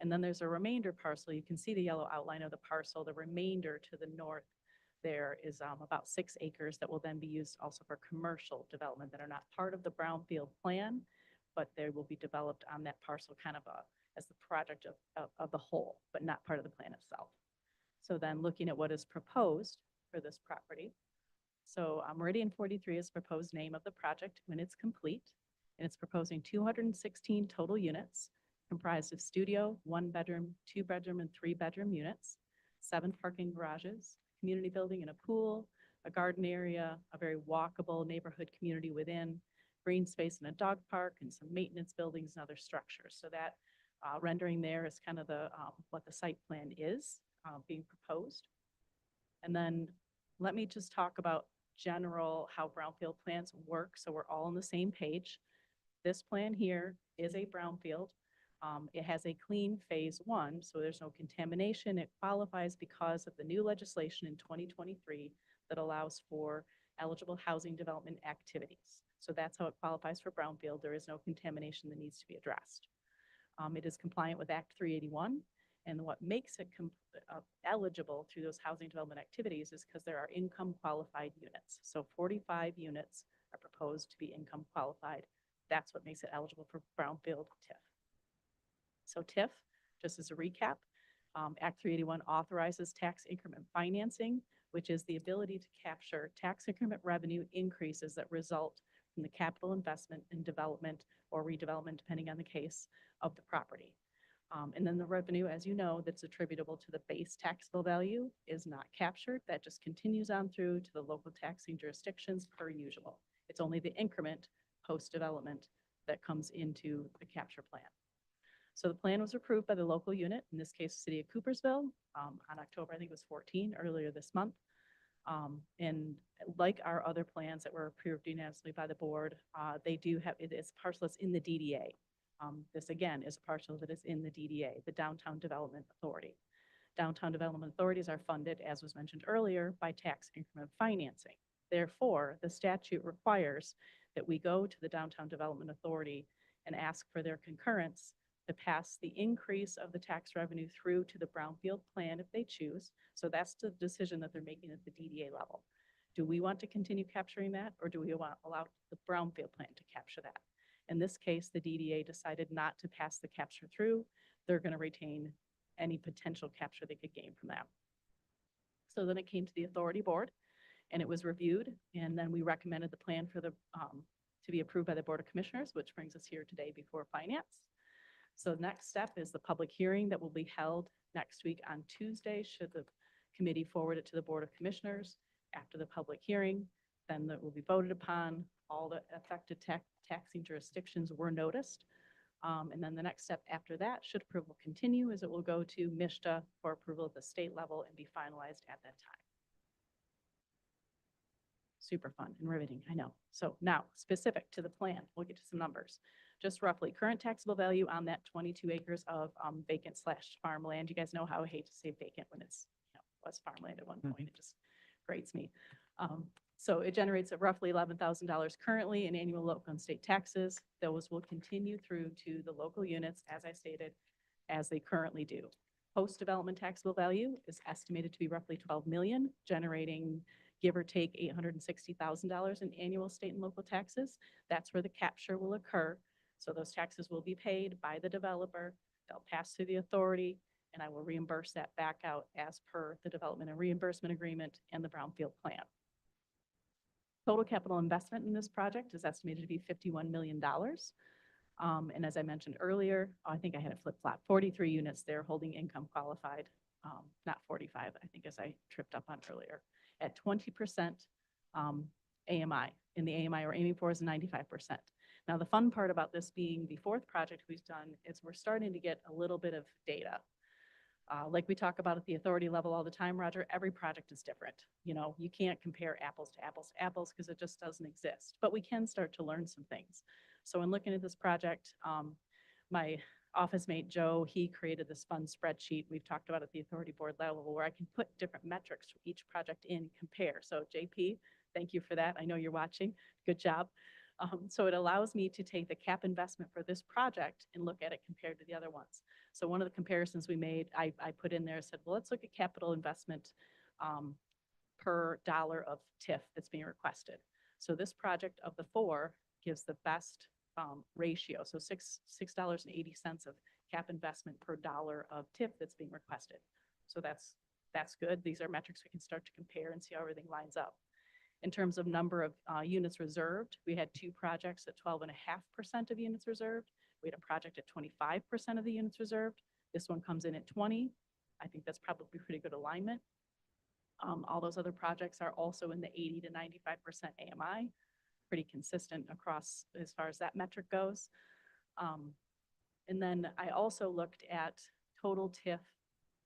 And then there's a remainder parcel. You can see the yellow outline of the parcel. The remainder to the north there is about 6 acres that will then be used also for commercial development that are not part of the Brownfield plan, but they will be developed on that parcel kind of as the project of the whole, but not part of the plan itself. So then looking at what is proposed for this property. So Meridian 43 is proposed name of the project when it's complete, and it's proposing 216 total units comprised of studio, 1-bedroom, 2-bedroom, and 3-bedroom units, 7 parking garages, community building and a pool, a garden area, a very walkable neighborhood community within, green space and a dog park, and some maintenance buildings and other structures. So that rendering there is kind of the what the site plan is being proposed. And then let me just talk about general how brownfield plans work, so we're all on the same page. This plan here is a brownfield. It has a clean phase 1, so there's no contamination. It qualifies because of the new legislation in 2023 that allows for eligible housing development activities. So that's how it qualifies for brownfield. There is no contamination that needs to be addressed. It is compliant with Act 381, and what makes it eligible through those housing development activities is because there are income qualified units. So 45 units are proposed to be income qualified. That's what makes it eligible for brownfield TIF. So TIF, just as a recap, Act 381 authorizes tax increment financing, which is the ability to capture tax increment revenue increases that result from the capital investment in development or redevelopment, depending on the case, of the property. And then the revenue, as you know, that's attributable to the base taxable value is not captured. That just continues on through to the local taxing jurisdictions per usual. It's only the increment post-development that comes into the capture plan. So the plan was approved by the local unit, in this case, the city of Coopersville, on October, I think it was 14, earlier this month. And like our other plans that were approved unanimously by the board, they do have, it is parcel that's in the DDA. This again is a parcel that is in the DDA, the Downtown Development Authority. Downtown Development Authorities are funded, as was mentioned earlier, by tax increment financing. Therefore, the statute requires that we go to the Downtown Development Authority and ask for their concurrence to pass the increase of the tax revenue through to the brownfield plan if they choose. So that's the decision that they're making at the DDA level. Do we want to continue capturing that, or do we want to allow the brownfield plan to capture that? In this case, the DDA decided not to pass the capture through. They're going to retain any potential capture they could gain from that. So then it came to the authority board, And it was reviewed, and then we recommended the plan for the, to be approved by the Board of Commissioners, which brings us here today before Finance. So the next step is the public hearing that will be held next week on Tuesday, should the committee forward it to the Board of Commissioners. After the public hearing, then that will be voted upon. All the affected taxing jurisdictions were noticed. And then the next step after that, should approval continue, is it will go to MSHDA for approval at the state level and be finalized at that time. Super fun and riveting, I know. So now, specific to the plan, we'll get to some numbers. Just roughly, current taxable value on that 22 acres of vacant / farmland. You guys know how I hate to say vacant when it's, was farmland at one point. It just grates me. So it generates a roughly $11,000 currently in annual local and state taxes. Those will continue through to the local units, as I stated, as they currently do. Post-development taxable value is estimated to be roughly 12 million, generating give or take $860,000 in annual state and local taxes. That's where the capture will occur. So those taxes will be paid by the developer. They'll pass through the authority, and I will reimburse that back out as per the development and reimbursement agreement and the Brownfield plan. Total capital investment in this project is estimated to be $51 million. And as I mentioned earlier, I think I had a flip-flop, 43 units there holding income qualified, not 45, I think, as I tripped up on earlier, at 20% AMI. In the AMI we're aiming for is 95%. Now, the fun part about this being the fourth project we've done is we're starting to get a little bit of data. Like we talk about at the authority level all the time, Roger, every project is different. You can't compare apples to apples to apples because it just doesn't exist, but we can start to learn some things. So in looking at this project, my office mate, Joe, he created this fun spreadsheet we've talked about at the authority board level where I can put different metrics for each project in, compare. So JP, thank you for that. I know you're watching. Good job. So it allows me to take the cap investment for this project and look at it compared to the other ones. So one of the comparisons we made, I put in there, said, well, let's look at capital investment per dollar of TIF that's being requested. So this project of the four gives the best ratio. So $6.80 of cap investment per dollar of TIF that's being requested. So that's good. These are metrics we can start to compare and see how everything lines up. In terms of number of units reserved, we had two projects at 12.5% of units reserved. We had a project at 25% of the units reserved. This one comes in at 20. I think that's probably pretty good alignment. All those other projects are also in the 80 to 95% AMI, pretty consistent across as far as that metric goes. And then I also looked at total TIF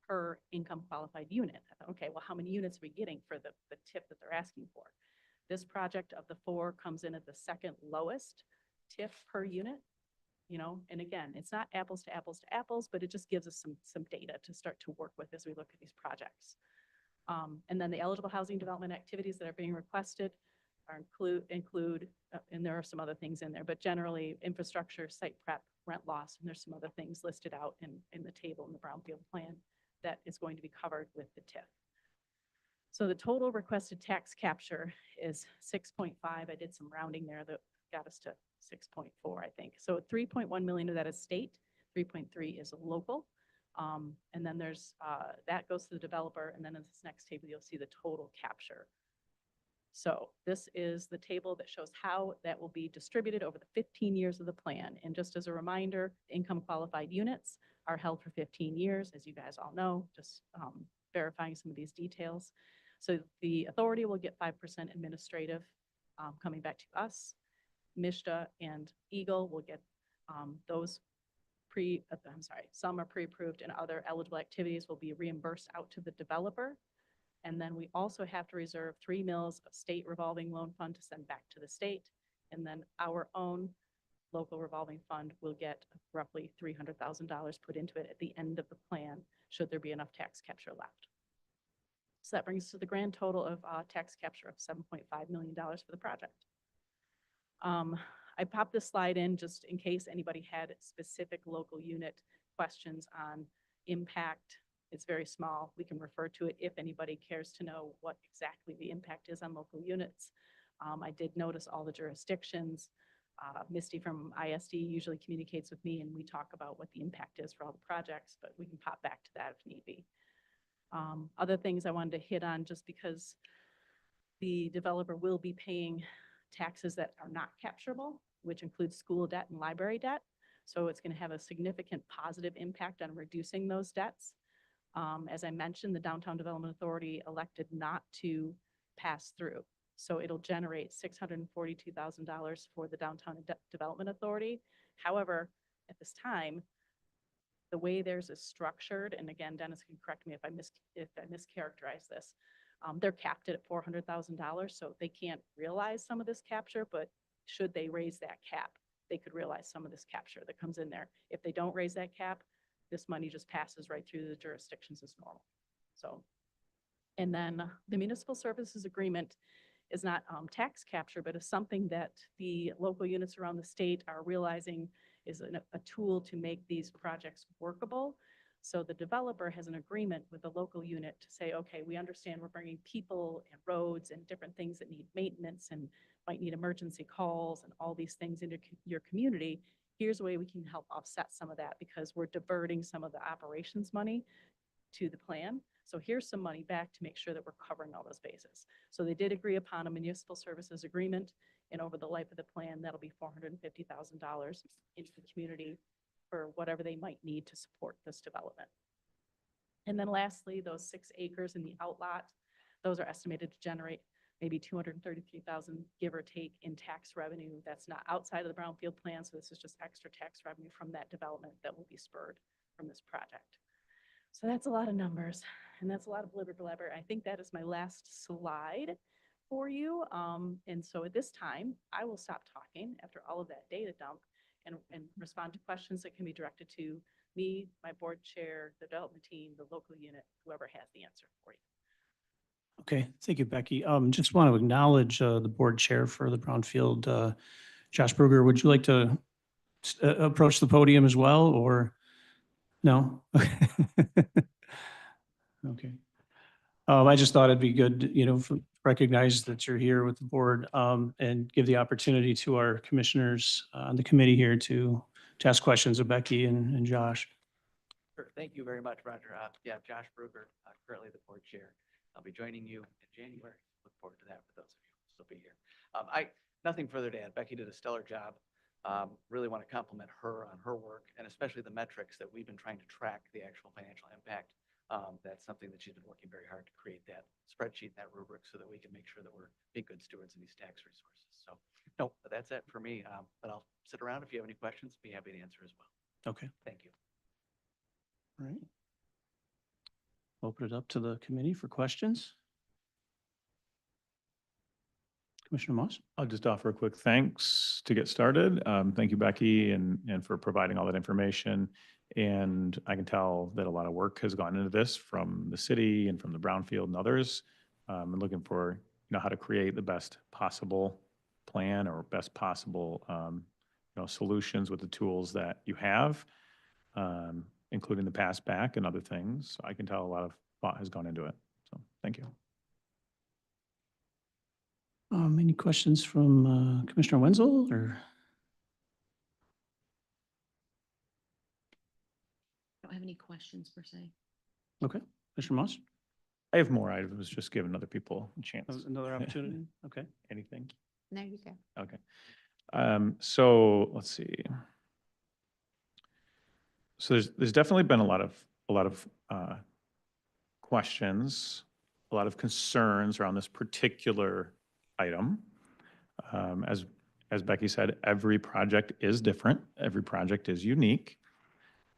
per income qualified unit. I thought, okay, well, how many units are we getting for the TIF that they're asking for? This project of the four comes in at the second lowest TIF per unit, and again, it's not apples to apples to apples, but it just gives us some data to start to work with as we look at these projects. And then the eligible housing development activities that are being requested are include, and there are some other things in there, but generally infrastructure, site prep, rent loss, and there's some other things listed out in the table in the Brownfield plan that is going to be covered with the TIF. So the total requested tax capture is 6.5. I did some rounding there that got us to 6.4, I think. So 3.1 million of that is state, 3.3 is local. And then there's, that goes to the developer. And then in this next table, you'll see the total capture. So this is the table that shows how that will be distributed over the 15 years of the plan. And just as a reminder, income qualified units are held for 15 years, as you guys all know, just verifying some of these details. So the authority will get 5% administrative coming back to us. MSHDA and Eagle will get those some are pre-approved and other eligible activities will be reimbursed out to the developer. And then we also have to reserve 3 mils of state revolving loan fund to send back to the state. And then our own local revolving fund will get roughly $300,000 put into it at the end of the plan, should there be enough tax capture left. So that brings us to the grand total of tax capture of $7.5 million for the project. I popped this slide in just in case anybody had specific local unit questions on impact. It's very small. We can refer to it if anybody cares to know what exactly the impact is on local units. I did notice all the jurisdictions. Misty from ISD usually communicates with me and we talk about what the impact is for all the projects, but we can pop back to that if need be. Other things I wanted to hit on just because the developer will be paying taxes that are not capturable, which includes school debt and library debt. So it's going to have a significant positive impact on reducing those debts. As I mentioned, the Downtown Development Authority elected not to pass through. So it'll generate $642,000 for the Downtown Development Authority. However, at this time, the way theirs is structured, and again, Dennis can correct me if I mischaracterize this, they're capped at $400,000, so they can't realize some of this capture, but should they raise that cap, they could realize some of this capture that comes in there. If they don't raise that cap, this money just passes right through the jurisdictions as normal. So, and then the municipal services agreement is not tax capture, but is something that the local units around the state are realizing is a tool to make these projects workable. So the developer has an agreement with the local unit to say, okay, we understand we're bringing people and roads and different things that need maintenance and might need emergency calls and all these things into your community. Here's a way we can help offset some of that because we're diverting some of the operations money to the plan. So here's some money back to make sure that we're covering all those bases. So they did agree upon a municipal services agreement, and over the life of the plan, that'll be $450,000 into the community for whatever they might need to support this development. And then lastly, those 6 acres in the outlot, those are estimated to generate maybe $233,000, give or take, in tax revenue. That's not outside of the brownfield plan, so this is just extra tax revenue from that development that will be spurred from this project. So that's a lot of numbers, and that's a lot of blibber blabber. I think that is my last slide for you. And so at this time, I will stop talking after all of that data dump and respond to questions that can be directed to me, my board chair, the development team, the local unit, whoever has the answer for you. Okay, thank you, Becky. Just want to acknowledge the board chair for the Brownfield, Josh Bruger. Would you like to approach the podium as well, or no? Okay. I just thought it'd be good, recognize that you're here with the board and give the opportunity to our commissioners on the committee here to ask questions of Becky and Josh. Sure. Thank you very much, Roger. Yeah, Josh Bruger, currently the board chair. I'll be joining you in January. Look forward to that for those of you who will still be here. Nothing further to add. Becky did a stellar job. Really want to compliment her on her work and especially the metrics that we've been trying to track the actual financial impact. That's something that she's been working very hard to create that spreadsheet, that rubric, so that we can make sure that we're being good stewards of these tax resources. So, no, that's it for me. But I'll sit around if you have any questions, be happy to answer as well. Okay. Thank you. All right. Open it up to the committee for questions. Commissioner Moss? I'll just offer a quick thanks to get started. Thank you, Becky, and for providing all that information. And I can tell that a lot of work has gone into this from the city and from the Brownfield and others. And looking for, how to create the best possible plan or best possible, solutions with the tools that you have, including the pass back and other things. I can tell a lot of thought has gone into it. So thank you. Any questions from Commissioner Wenzel or? I don't have any questions per se. Okay, Commissioner Moss? I have more. I was just giving other people a chance. Another opportunity? Okay. Anything? There you go. Okay. So let's see. So there's definitely been a lot of questions, a lot of concerns around this particular item. As Becky said, every project is different. Every project is unique.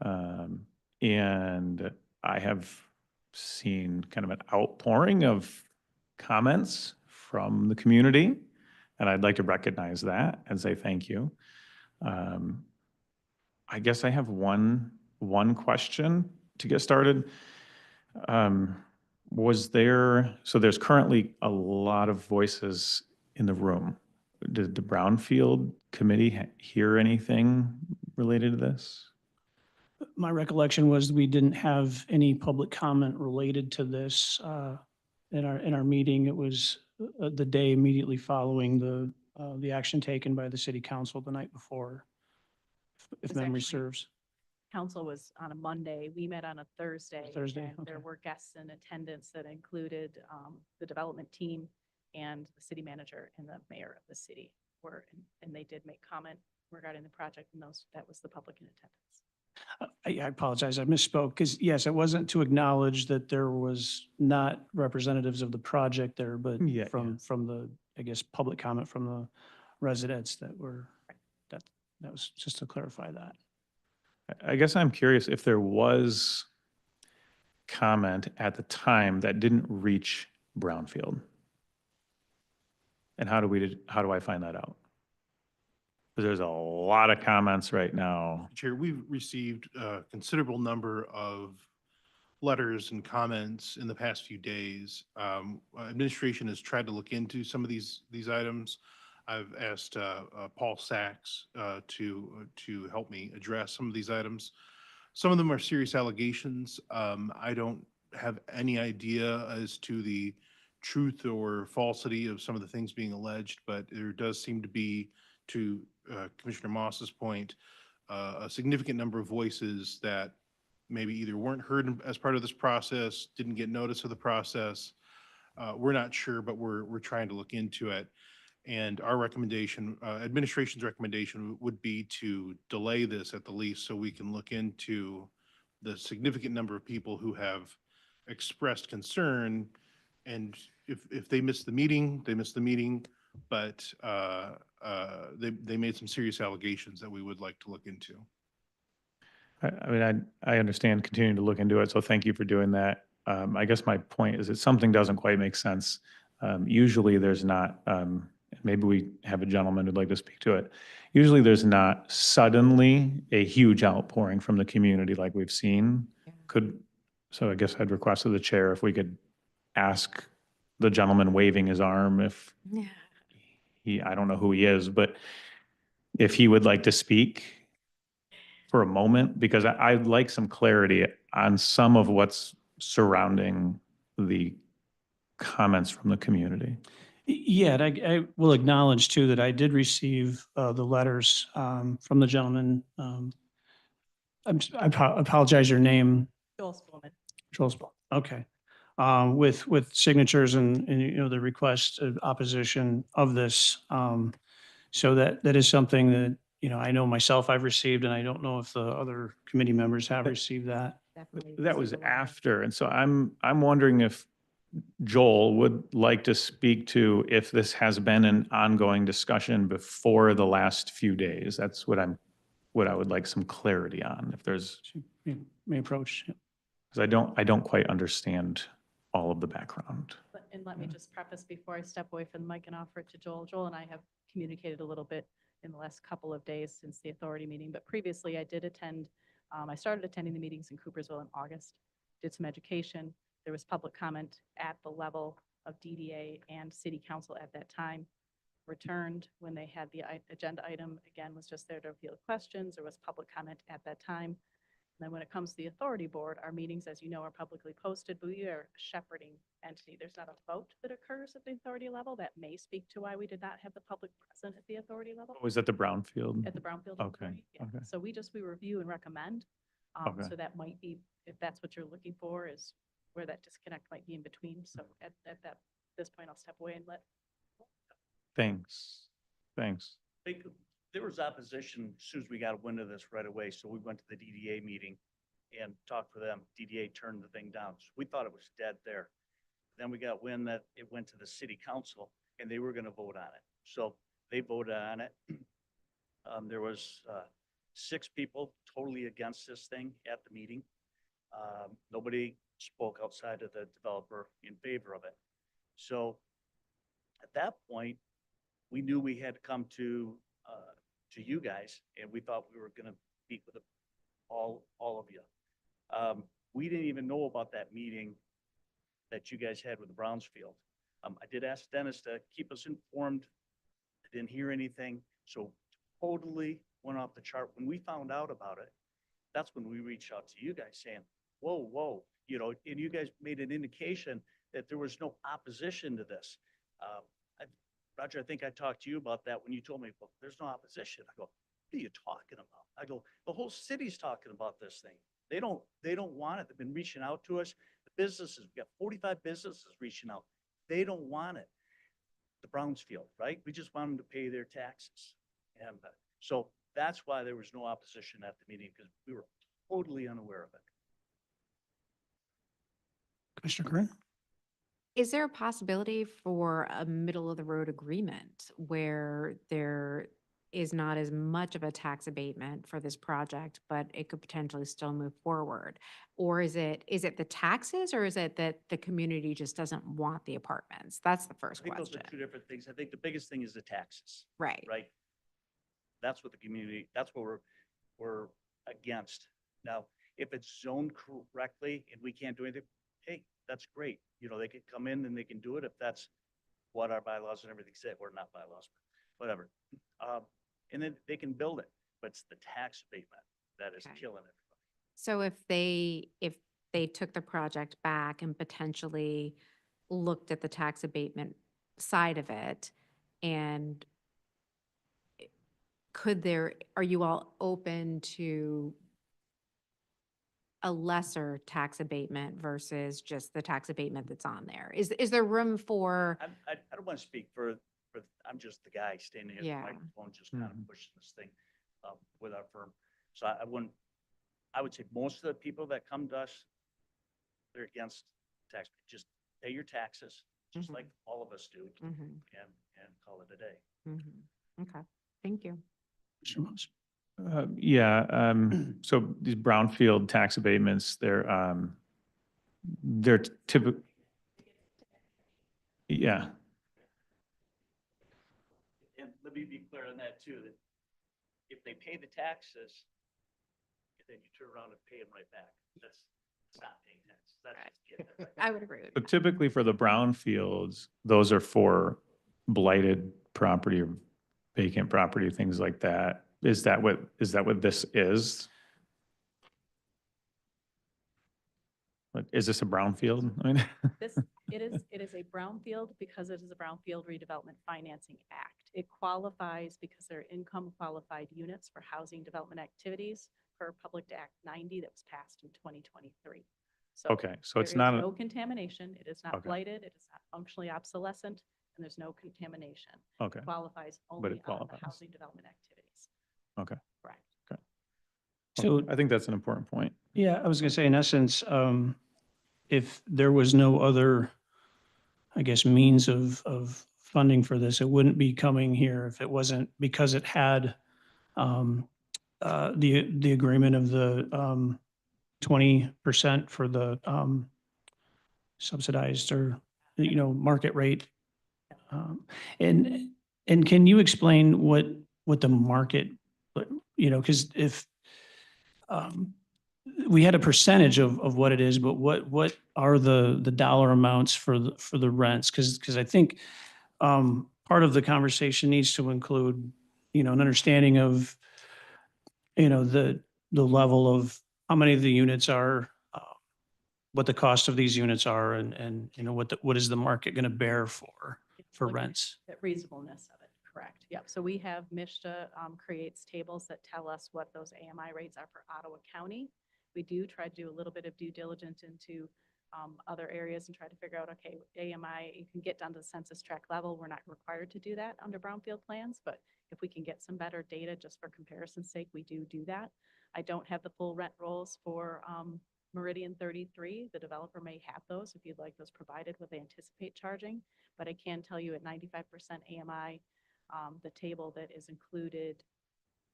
And I have seen kind of an outpouring of comments from the community, and I'd like to recognize that and say thank you. I guess I have one question to get started. So there's currently a lot of voices in the room. Did the Brownfield committee hear anything related to this? My recollection was we didn't have any public comment related to this in our meeting. It was the day immediately following the action taken by the city council the night before, if It's memory actually- serves. Council was on a Monday. We met on a Thursday. Thursday, and there okay. were guests in attendance that included the development team and the city manager and the mayor of the city were, and they did make comment regarding the project, and that was the public in attendance. I apologize, I misspoke, because yes, it wasn't to acknowledge that there was not representatives of the project there, but Yeah, from the, I guess, public comment from the residents that were, that was just to clarify that. I guess I'm curious if there was comment at the time that didn't reach Brownfield. And how do I find that out? 'Cause there's a lot of comments right now. Chair, we've received a considerable number of letters and comments in the past few days. Administration has tried to look into some of these items. I've asked Paul Sachs to help me address some of these items. Some of them are serious allegations. I don't have any idea as to the truth or falsity of some of the things being alleged, but there does seem to be, to Commissioner Moss's point, a significant number of voices that maybe either weren't heard as part of this process, didn't get notice of the process. We're not sure, but we're trying to look into it. And our recommendation, administration's recommendation would be to delay this at the least so we can look into the significant number of people who have expressed concern. And if they miss the meeting, they miss the meeting, but they made some serious allegations that we would like to look into. I mean, I understand continuing to look into it, so thank you for doing that. I guess my point is that something doesn't quite make sense. Usually there's not, maybe we have a gentleman who'd like to speak to it. Usually there's not suddenly a huge outpouring from the community like we've seen. So I guess I'd request of the chair if we could ask the gentleman waving his arm if I don't know who he is, but if he would like to speak for a moment, because I'd like some clarity on some of what's surrounding the comments from the community. Yeah, and I will acknowledge too that I did receive the letters from the gentleman. I apologize, your name? Joel Spillman. Joel Spillman, okay. With signatures and, you know, the request of opposition of this. So that is something that, you know, I know myself I've received, and I don't know if the other committee members have received that. Definitely That was received a letter. after, and so I'm wondering if Joel would like to speak to if this has been an ongoing discussion before the last few days. That's what I would like some clarity on, if there's, May approach. because I don't quite understand all of the background. And let me just preface before I step away from the mic and offer it to Joel. Joel and I have communicated a little bit in the last couple of days since the authority meeting, but previously I did attend, I started attending the meetings in Coopersville in August, did some education. There was public comment at the level of DDA and city council at that time. Returned when they had the agenda item, again, was just there to field questions. There was public comment at that time. And then when it comes to the authority board, our meetings, as you know, are publicly posted, but we are a shepherding entity. There's not a vote that occurs at the authority level. That may speak to why we did not have the public present at the authority level. Was that the Brownfield? At the Brownfield Okay, Authority, yeah. okay. So we review and recommend. Okay. So that might be, if that's what you're looking for, is where that disconnect might be in between. So at this point, I'll step away and let. Thanks. There was opposition as soon as we got wind of this right away, so we went to the DDA meeting and talked with them. DDA turned the thing down. So we thought it was dead there. Then we got wind that it went to the city council and they were going to vote on it. So they voted on it. There was 6 people totally against this thing at the meeting. Nobody spoke outside of the developer in favor of it. So at that point, we knew we had to come to you guys, and we thought we were going to meet with all of you. We didn't even know about that meeting that you guys had with the Brownsfield. I did ask Dennis to keep us informed. I didn't hear anything, so totally went off the chart. When we found out about it, that's when we reached out to you guys saying, whoa, you know, and you guys made an indication that there was no opposition to this. Roger, I think I talked to you about that when you told me, well, there's no opposition. I go, what are you talking about? I go, the whole city's talking about this thing. They don't want it. They've been reaching out to us. The businesses, we got 45 businesses reaching out. They don't want it. the Brownsfield, right? We just want them to pay their taxes. And so that's why there was no opposition at the meeting, because we were totally unaware of it. Commissioner Curran? Is there a possibility for a middle of the road agreement where there is not as much of a tax abatement for this project, but it could potentially still move forward? Or is it the taxes, or is it that the community just doesn't want the apartments? That's the I first think those are question. two different things. I think the biggest thing is the taxes, Right. right? That's what the community, that's what we're against. Now, if it's zoned correctly and we can't do anything, hey, that's great. You know, they can come in and they can do it if that's what our bylaws and everything say, or not bylaws, but whatever. And then they can build it, but it's the tax abatement that is Okay. killing everybody. So if they took the project back and potentially looked at the tax abatement side of it, and are you all open to a lesser tax abatement versus just the tax abatement that's on there? Is there room for, I don't want to speak for, I'm just the guy standing at the Yeah. microphone, just kind of pushing this thing with our firm. So I would say most of the people that come to us, they're against tax. Just pay your taxes, just Mhm. like all of us do, Mhm. and call it a day. Okay, thank you. Commissioner Moss? Yeah, so these brownfield tax abatements, they're typical. Yeah, And let me be clear on that too, that if they pay the taxes, then you turn around and pay them right back. That's not paying taxes. That's just getting it right. I would agree with but that. typically for the brownfields, those are for blighted property or vacant property, things like that. Is that what this is? Like, is this a brownfield? I mean, It is a brownfield because it is a Brownfield Redevelopment Financing Act. It qualifies because they're income qualified units for housing development activities per Public Act 90 that was passed in 2023. So okay, so it's there not, is no contamination. It is not Okay. blighted. It is not functionally obsolescent, and there's no contamination. okay, It qualifies but only it on the qualifies. housing development activities. Okay. Correct. So, I think that's an important point. yeah, I was gonna say, in essence, if there was no other, I guess, means of funding for this, it wouldn't be coming here if it wasn't because it had the agreement of the 20% for the subsidized or, market rate. Um, And, and can you explain what the market, because if we had a percentage of what it is, but what are the dollar amounts for the rents? Because I think part of the conversation needs to include, an understanding of, the level of how many of the units are, what the cost of these units are, and what is the market going to bear for Look rents? at reasonableness of it, correct. Yep. So we have MSHDA creates tables that tell us what those AMI rates are for Ottawa County. We do try to do a little bit of due diligence into other areas and try to figure out, okay, AMI, you can get down to the census tract level. We're not required to do that under brownfield plans, but if we can get some better data just for comparison's sake, we do that. I don't have the full rent rolls for Meridian 33. The developer may have those if you'd like those provided, what they anticipate charging. But I can tell you at 95% AMI, the table that is included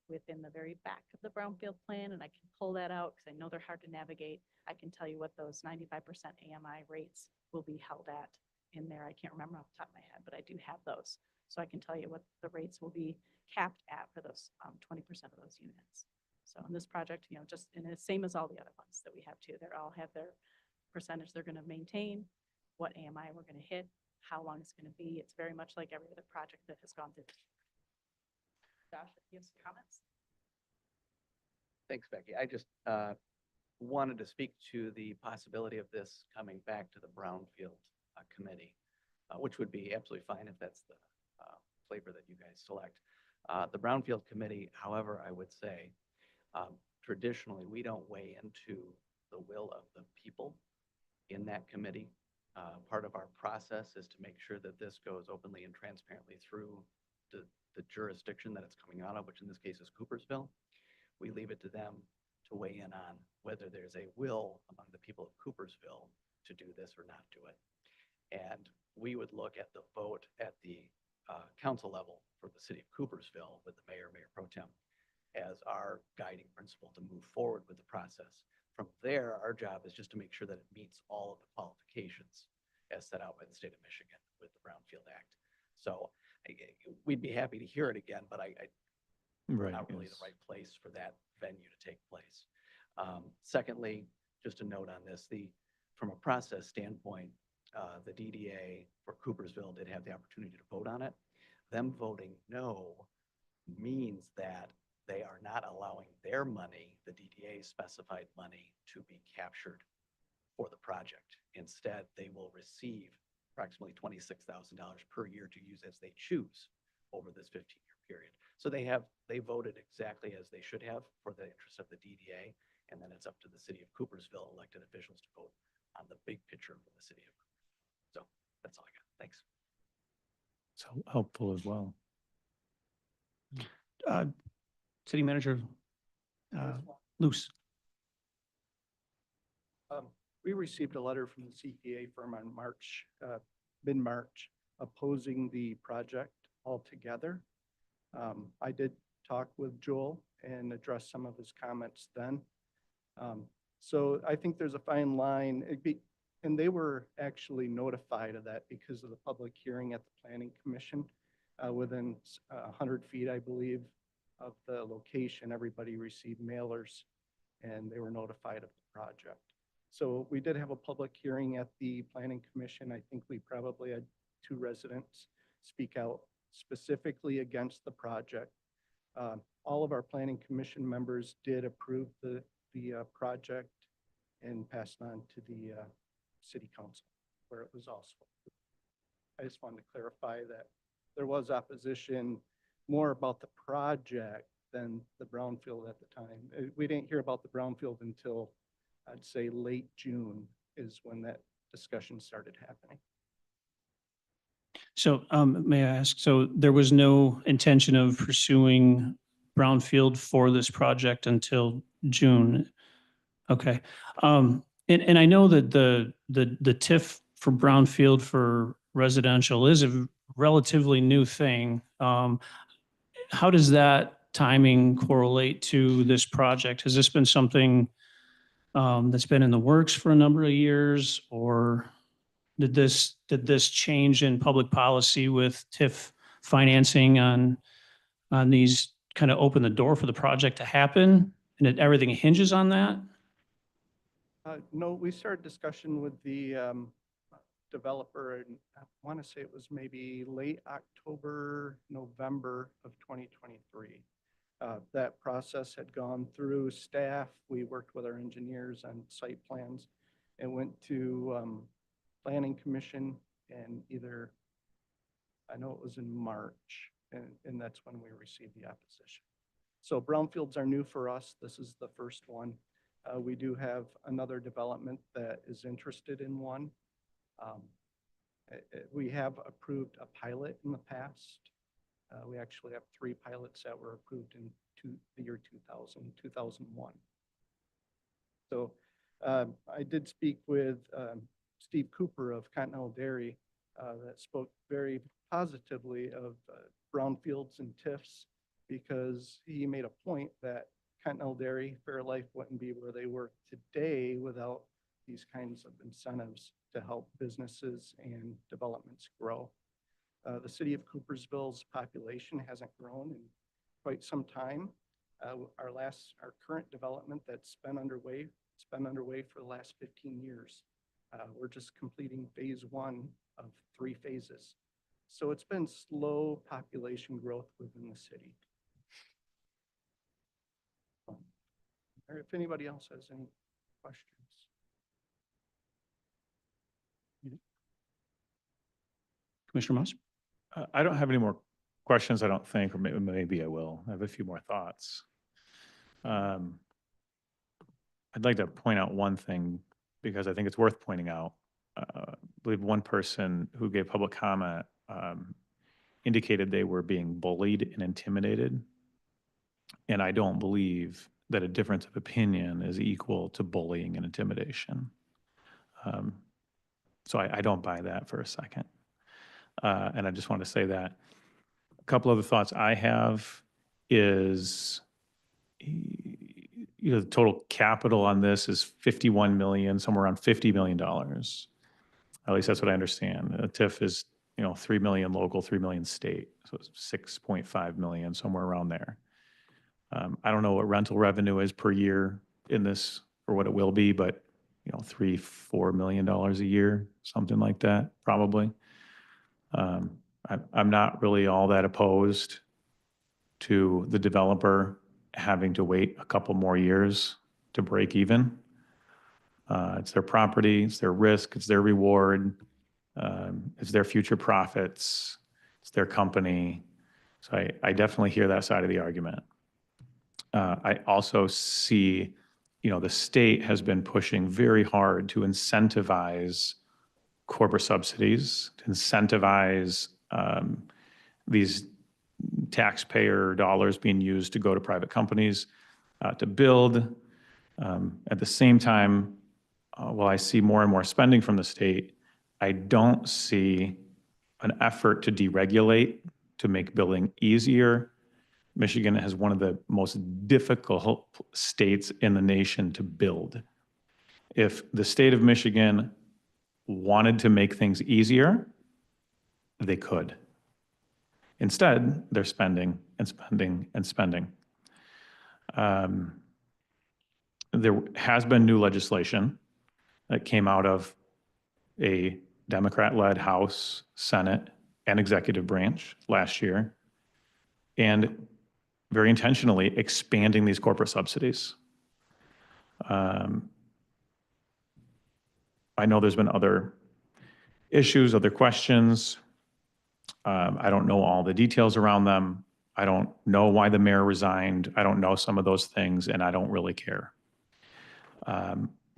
within the very back of the brownfield plan, and I can pull that out because I know they're hard to navigate. I can tell you what those 95% AMI rates will be held at in there. I can't remember off the top of my head, but I do have those. So I can tell you what the rates will be capped at for those 20% of those units. So in this project, just, and it's same as all the other ones that we have too. They all have their percentage they're going to maintain, what AMI we're going to hit, how long it's going to be. It's very much like every other project that has gone through. Josh, if you have some comments? Thanks, Becky. I just wanted to speak to the possibility of this coming back to the Brownfield Committee, which would be absolutely fine if that's the flavor that you guys select. The Brownfield Committee, however, I would say, traditionally, we don't weigh into the will of the people in that committee. Part of our process is to make sure that this goes openly and transparently through the jurisdiction that it's coming out of, which in this case is Coopersville. We leave it to them to weigh in on whether there's a will among the people of Coopersville to do this or not do it. And we would look at the vote at the council level for the city of Coopersville with the mayor, Mayor Pro Tem, as our guiding principle to move forward with the process. From there, our job is just to make sure that it meets all of the qualifications as set out by the state of Michigan with the Brownfield Act. So we'd be happy to hear it again, but we're Right, not really yes. the right place for that venue to take place. Secondly, just a note on this, from a process standpoint, the DDA for Coopersville did have the opportunity to vote on it. Them voting no means that they are not allowing their money, the DDA specified money, to be captured for the project. Instead, they will receive approximately $26,000 per year to use as they choose over this 15-year period. So they voted exactly as they should have for the interest of the DDA, and then it's up to the city of Coopersville elected officials to vote on the big picture for the city of Coopersville. So that's all I got. Thanks. So helpful as well. City Manager Luce. We received a letter from the CPA firm on mid-March, opposing the project altogether. I did talk with Joel and address some of his comments then. So I think there's a fine line. And they were actually notified of that because of the public hearing at the Planning Commission. Within 100 feet, I believe, of the location, everybody received mailers and they were notified of the project. So we did have a public hearing at the Planning Commission. I think we probably had 2 residents speak out specifically against the project. All of our Planning Commission members did approve the project and passed on to the City Council, where it was also. I just wanted to clarify that there was opposition more about the project than the brownfield at the time. We didn't hear about the brownfield until, I'd say, late June is when that discussion started happening. So may I ask, so there was no intention of pursuing brownfield for this project until June? Okay. And I know that the TIF for brownfield for residential is a relatively new thing. How does that timing correlate to this project? Has this been something that's been in the works for a number of years, or did this change in public policy with TIF financing on these kind of open the door for the project to happen, and everything hinges on that? No, we started discussion with the developer, and I want to say it was maybe late October, November of 2023. That process had gone through staff. We worked with our engineers on site plans and went to Planning Commission, and I know it was in March, and that's when we received the opposition. So brownfields are new for us. This is the first one. We do have another development that is interested in one. We have approved a pilot in the past. We actually have 3 pilots that were approved in the year 2000, 2001. So I did speak with Steve Cooper of Continental Dairy that spoke very positively of brownfields and TIFs, because he made a point that Continental Dairy, Fairlife wouldn't be where they work today without these kinds of incentives to help businesses and developments grow. The city of Coopersville's population hasn't grown in quite some time. Our current development that's been underway, it's been underway for the last 15 years. We're just completing phase 1 of 3 phases. So it's been slow population growth within the city. Or if anybody else has any questions. Commissioner Moss? I don't have any more questions, I don't think, or maybe I will. I have a few more thoughts. I'd like to point out one thing, because I think it's worth pointing out. I believe one person who gave public comment indicated they were being bullied and intimidated. And I don't believe that a difference of opinion is equal to bullying and intimidation. So I don't buy that for a second. And I just want to say that. A couple other thoughts I have is, the total capital on this is 51 million, somewhere around $50 million. At least that's what I understand. TIF is, 3 million local, 3 million state. So it's 6.5 million, somewhere around there. I don't know what rental revenue is per year in this or what it will be, but $3-4 million a year, something like that, probably. I'm not really all that opposed to the developer having to wait a couple more years to break even. It's their property, it's their risk, it's their reward, it's their future profits, it's their company. So I definitely hear that side of the argument. I also see, the state has been pushing very hard to incentivize corporate subsidies, to incentivize these taxpayer dollars being used to go to private companies to build. At the same time, while I see more and more spending from the state, I don't see an effort to deregulate, to make building easier. Michigan has one of the most difficult states in the nation to build. If the state of Michigan wanted to make things easier, they could. Instead, they're spending and spending and spending. There has been new legislation that came out of a Democrat-led House, Senate, and executive branch last year, and very intentionally expanding these corporate subsidies. I know there's been other issues, other questions. I don't know all the details around them. I don't know why the mayor resigned. I don't know some of those things, and I don't really care.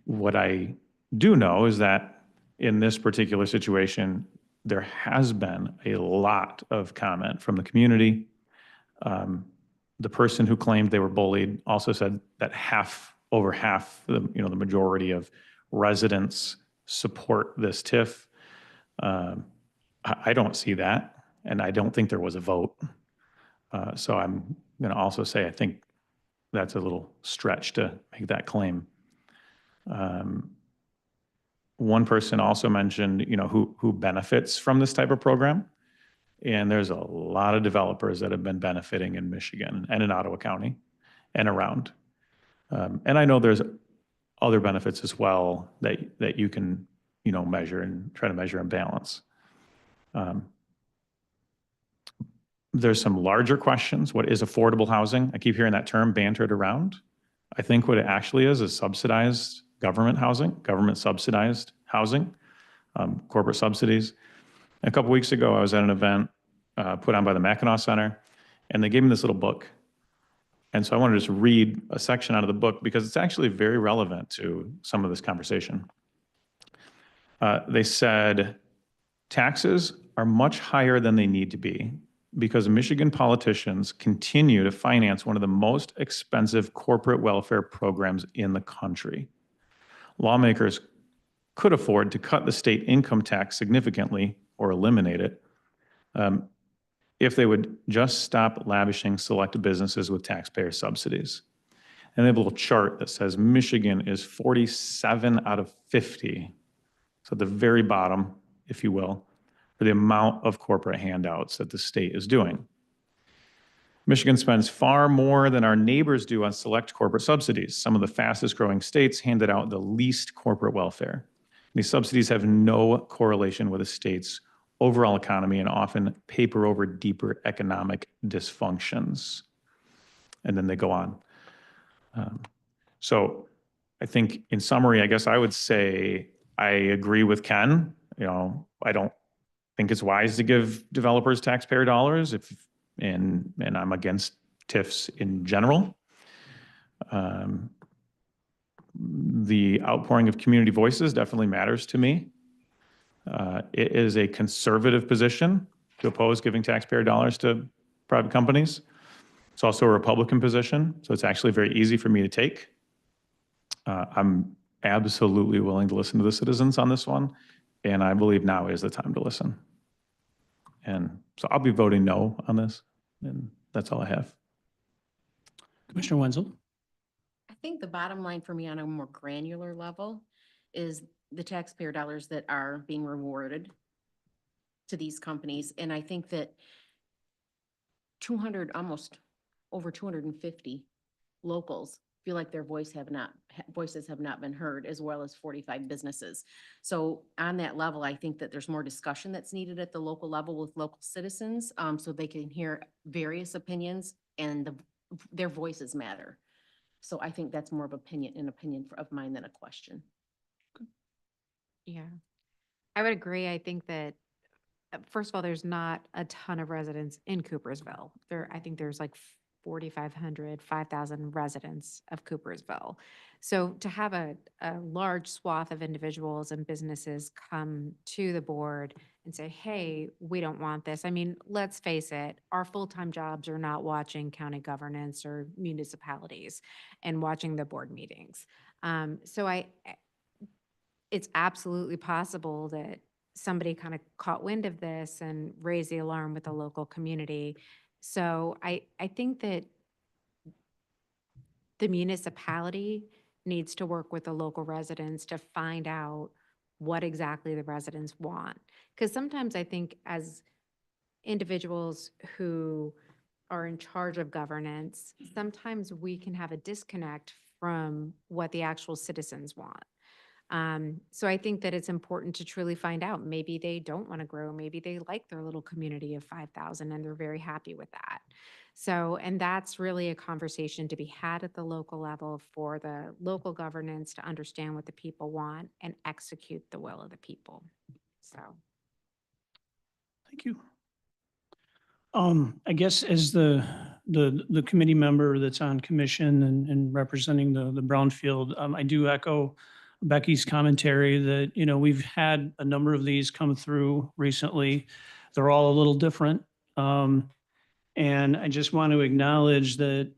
What I do know is that in this particular situation, there has been a lot of comment from the community. The person who claimed they were bullied also said that over half, the majority of residents support this TIF. I don't see that, and I don't think there was a vote. So I'm going to also say I think that's a little stretch to make that claim. One person also mentioned, who benefits from this type of program. And there's a lot of developers that have been benefiting in Michigan and in Ottawa County and around. And I know there's other benefits as well that you can, measure and try to measure and balance. There's some larger questions. What is affordable housing? I keep hearing that term bantered around. I think what it actually is subsidized government housing, government subsidized housing, corporate subsidies. A couple weeks ago, I was at an event put on by the Mackinac Center, and they gave me this little book. And so I wanted to just read a section out of the book because it's actually very relevant to some of this conversation. They said, taxes are much higher than they need to be because Michigan politicians continue to finance one of the most expensive corporate welfare programs in the country. Lawmakers could afford to cut the state income tax significantly or eliminate it if they would just stop lavishing select businesses with taxpayer subsidies. And they have a little chart that says Michigan is 47 out of 50, so at the very bottom, if you will, for the amount of corporate handouts that the state is doing. Michigan spends far more than our neighbors do on select corporate subsidies. Some of the fastest growing states handed out the least corporate welfare. These subsidies have no correlation with a state's overall economy and often paper over deeper economic dysfunctions. And then they go on. So I think in summary, I guess I would say I agree with Ken. I don't think it's wise to give developers taxpayer dollars and I'm against TIFs in general. The outpouring of community voices definitely matters to me. It is a conservative position to oppose giving taxpayer dollars to private companies. It's also a Republican position, so it's actually very easy for me to take. I'm absolutely willing to listen to the citizens on this one, and I believe now is the time to listen. And so I'll be voting no on this, and that's all I have. Commissioner Wenzel? I think the bottom line for me on a more granular level is the taxpayer dollars that are being rewarded to these companies. And I think that 200, almost over 250 locals feel like their voices have not been heard, as well as 45 businesses. So on that level, I think that there's more discussion that's needed at the local level with local citizens, so they can hear various opinions and their voices matter. So I think that's more of an opinion of mine than a question. Yeah, I would agree. I think that, first of all, there's not a ton of residents in Coopersville. I think there's like 4,500, 5,000 residents of Coopersville. So to have a large swath of individuals and businesses come to the board and say, hey, we don't want this. I mean, let's face it, our full-time jobs are not watching county governance or municipalities and watching the board meetings. So it's absolutely possible that somebody kind of caught wind of this and raised the alarm with the local community. So I think that the municipality needs to work with the local residents to find out what exactly the residents want. Because sometimes I think as individuals who are in charge of governance, sometimes we can have a disconnect from what the actual citizens want. So I think that it's important to truly find out. Maybe they don't want to grow. Maybe they like their little community of 5,000 and they're very happy with that. So, and that's really a conversation to be had at the local level for the local governance to understand what the people want and execute the will of the people. So. Thank you. I guess as the committee member that's on commission and representing the Brownfield, I do echo Becky's commentary that, you know, we've had a number of these come through recently. They're all a little different. And I just want to acknowledge that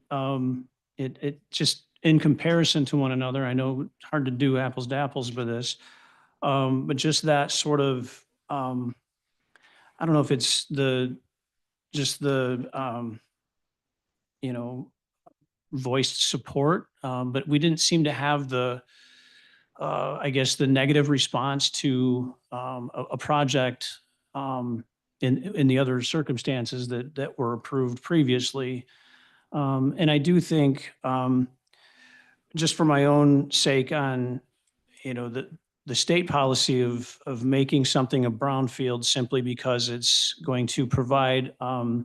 it just in comparison to one another, I know it's hard to do apples to apples with this, but just that sort of, I don't know if it's just the you know, voiced support, but we didn't seem to have the, I guess, the negative response to a project in the other circumstances that were approved previously. And I do think, just for my own sake on, you know, the state policy of making something a brownfield simply because it's going to provide a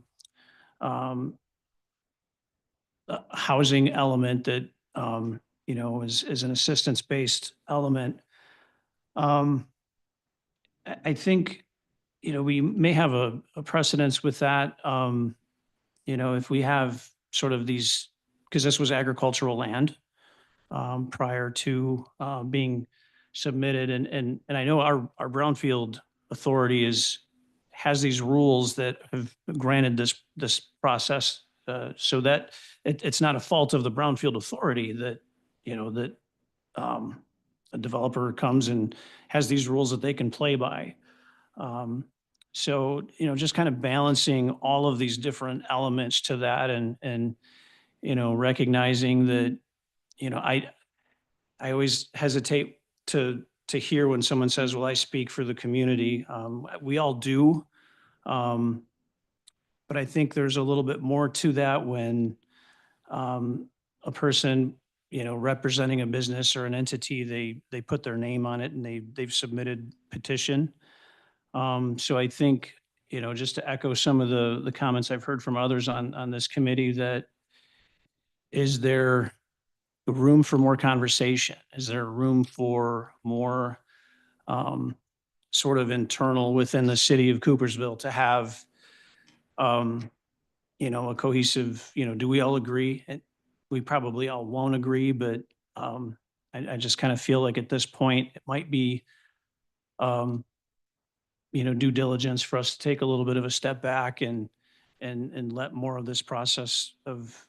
housing element that, you know, is an assistance-based element. I think, you know, we may have a precedence with that. You know, if we have sort of these, because this was agricultural land prior to being submitted, and I know our brownfield authority has these rules that have granted this process, so that it's not a fault of the brownfield authority that, you know, that a developer comes and has these rules that they can play by. So, you know, just kind of balancing all of these different elements to that and, you know, recognizing that, you know, I always hesitate to hear when someone says, well, I speak for the community. We all do. But I think there's a little bit more to that when a person, you know, representing a business or an entity, they put their name on it and they've submitted petition. So I think, you know, just to echo some of the comments I've heard from others on this committee, that is there room for more conversation? Is there room for more sort of internal within the city of Coopersville to have, you know, a cohesive, you know, do we all agree? And we probably all won't agree, but I just kind of feel like at this point, it might be due diligence for us to take a little bit of a step back and let more of this process of,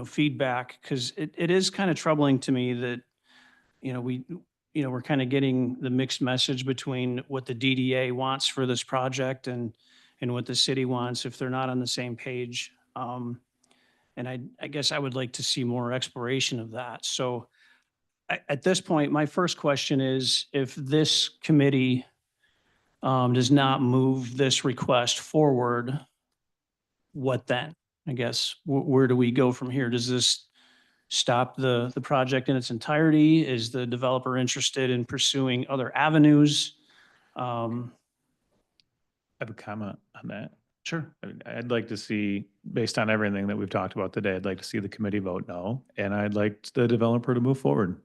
feedback, because it is kind of troubling to me that, we're kind of getting the mixed message between what the DDA wants for this project and what the city wants if they're not on the same page. And I guess I would like to see more exploration of that. So at this point, my first question is, if this committee does not move this request forward, what then? I guess, where do we go from here? Does this stop the project in its entirety? Is the developer interested in pursuing other avenues? I have a comment on that. Sure. I'd like to see, based on everything that we've talked about today, I'd like to see the committee vote no, and I'd like the developer to move forward.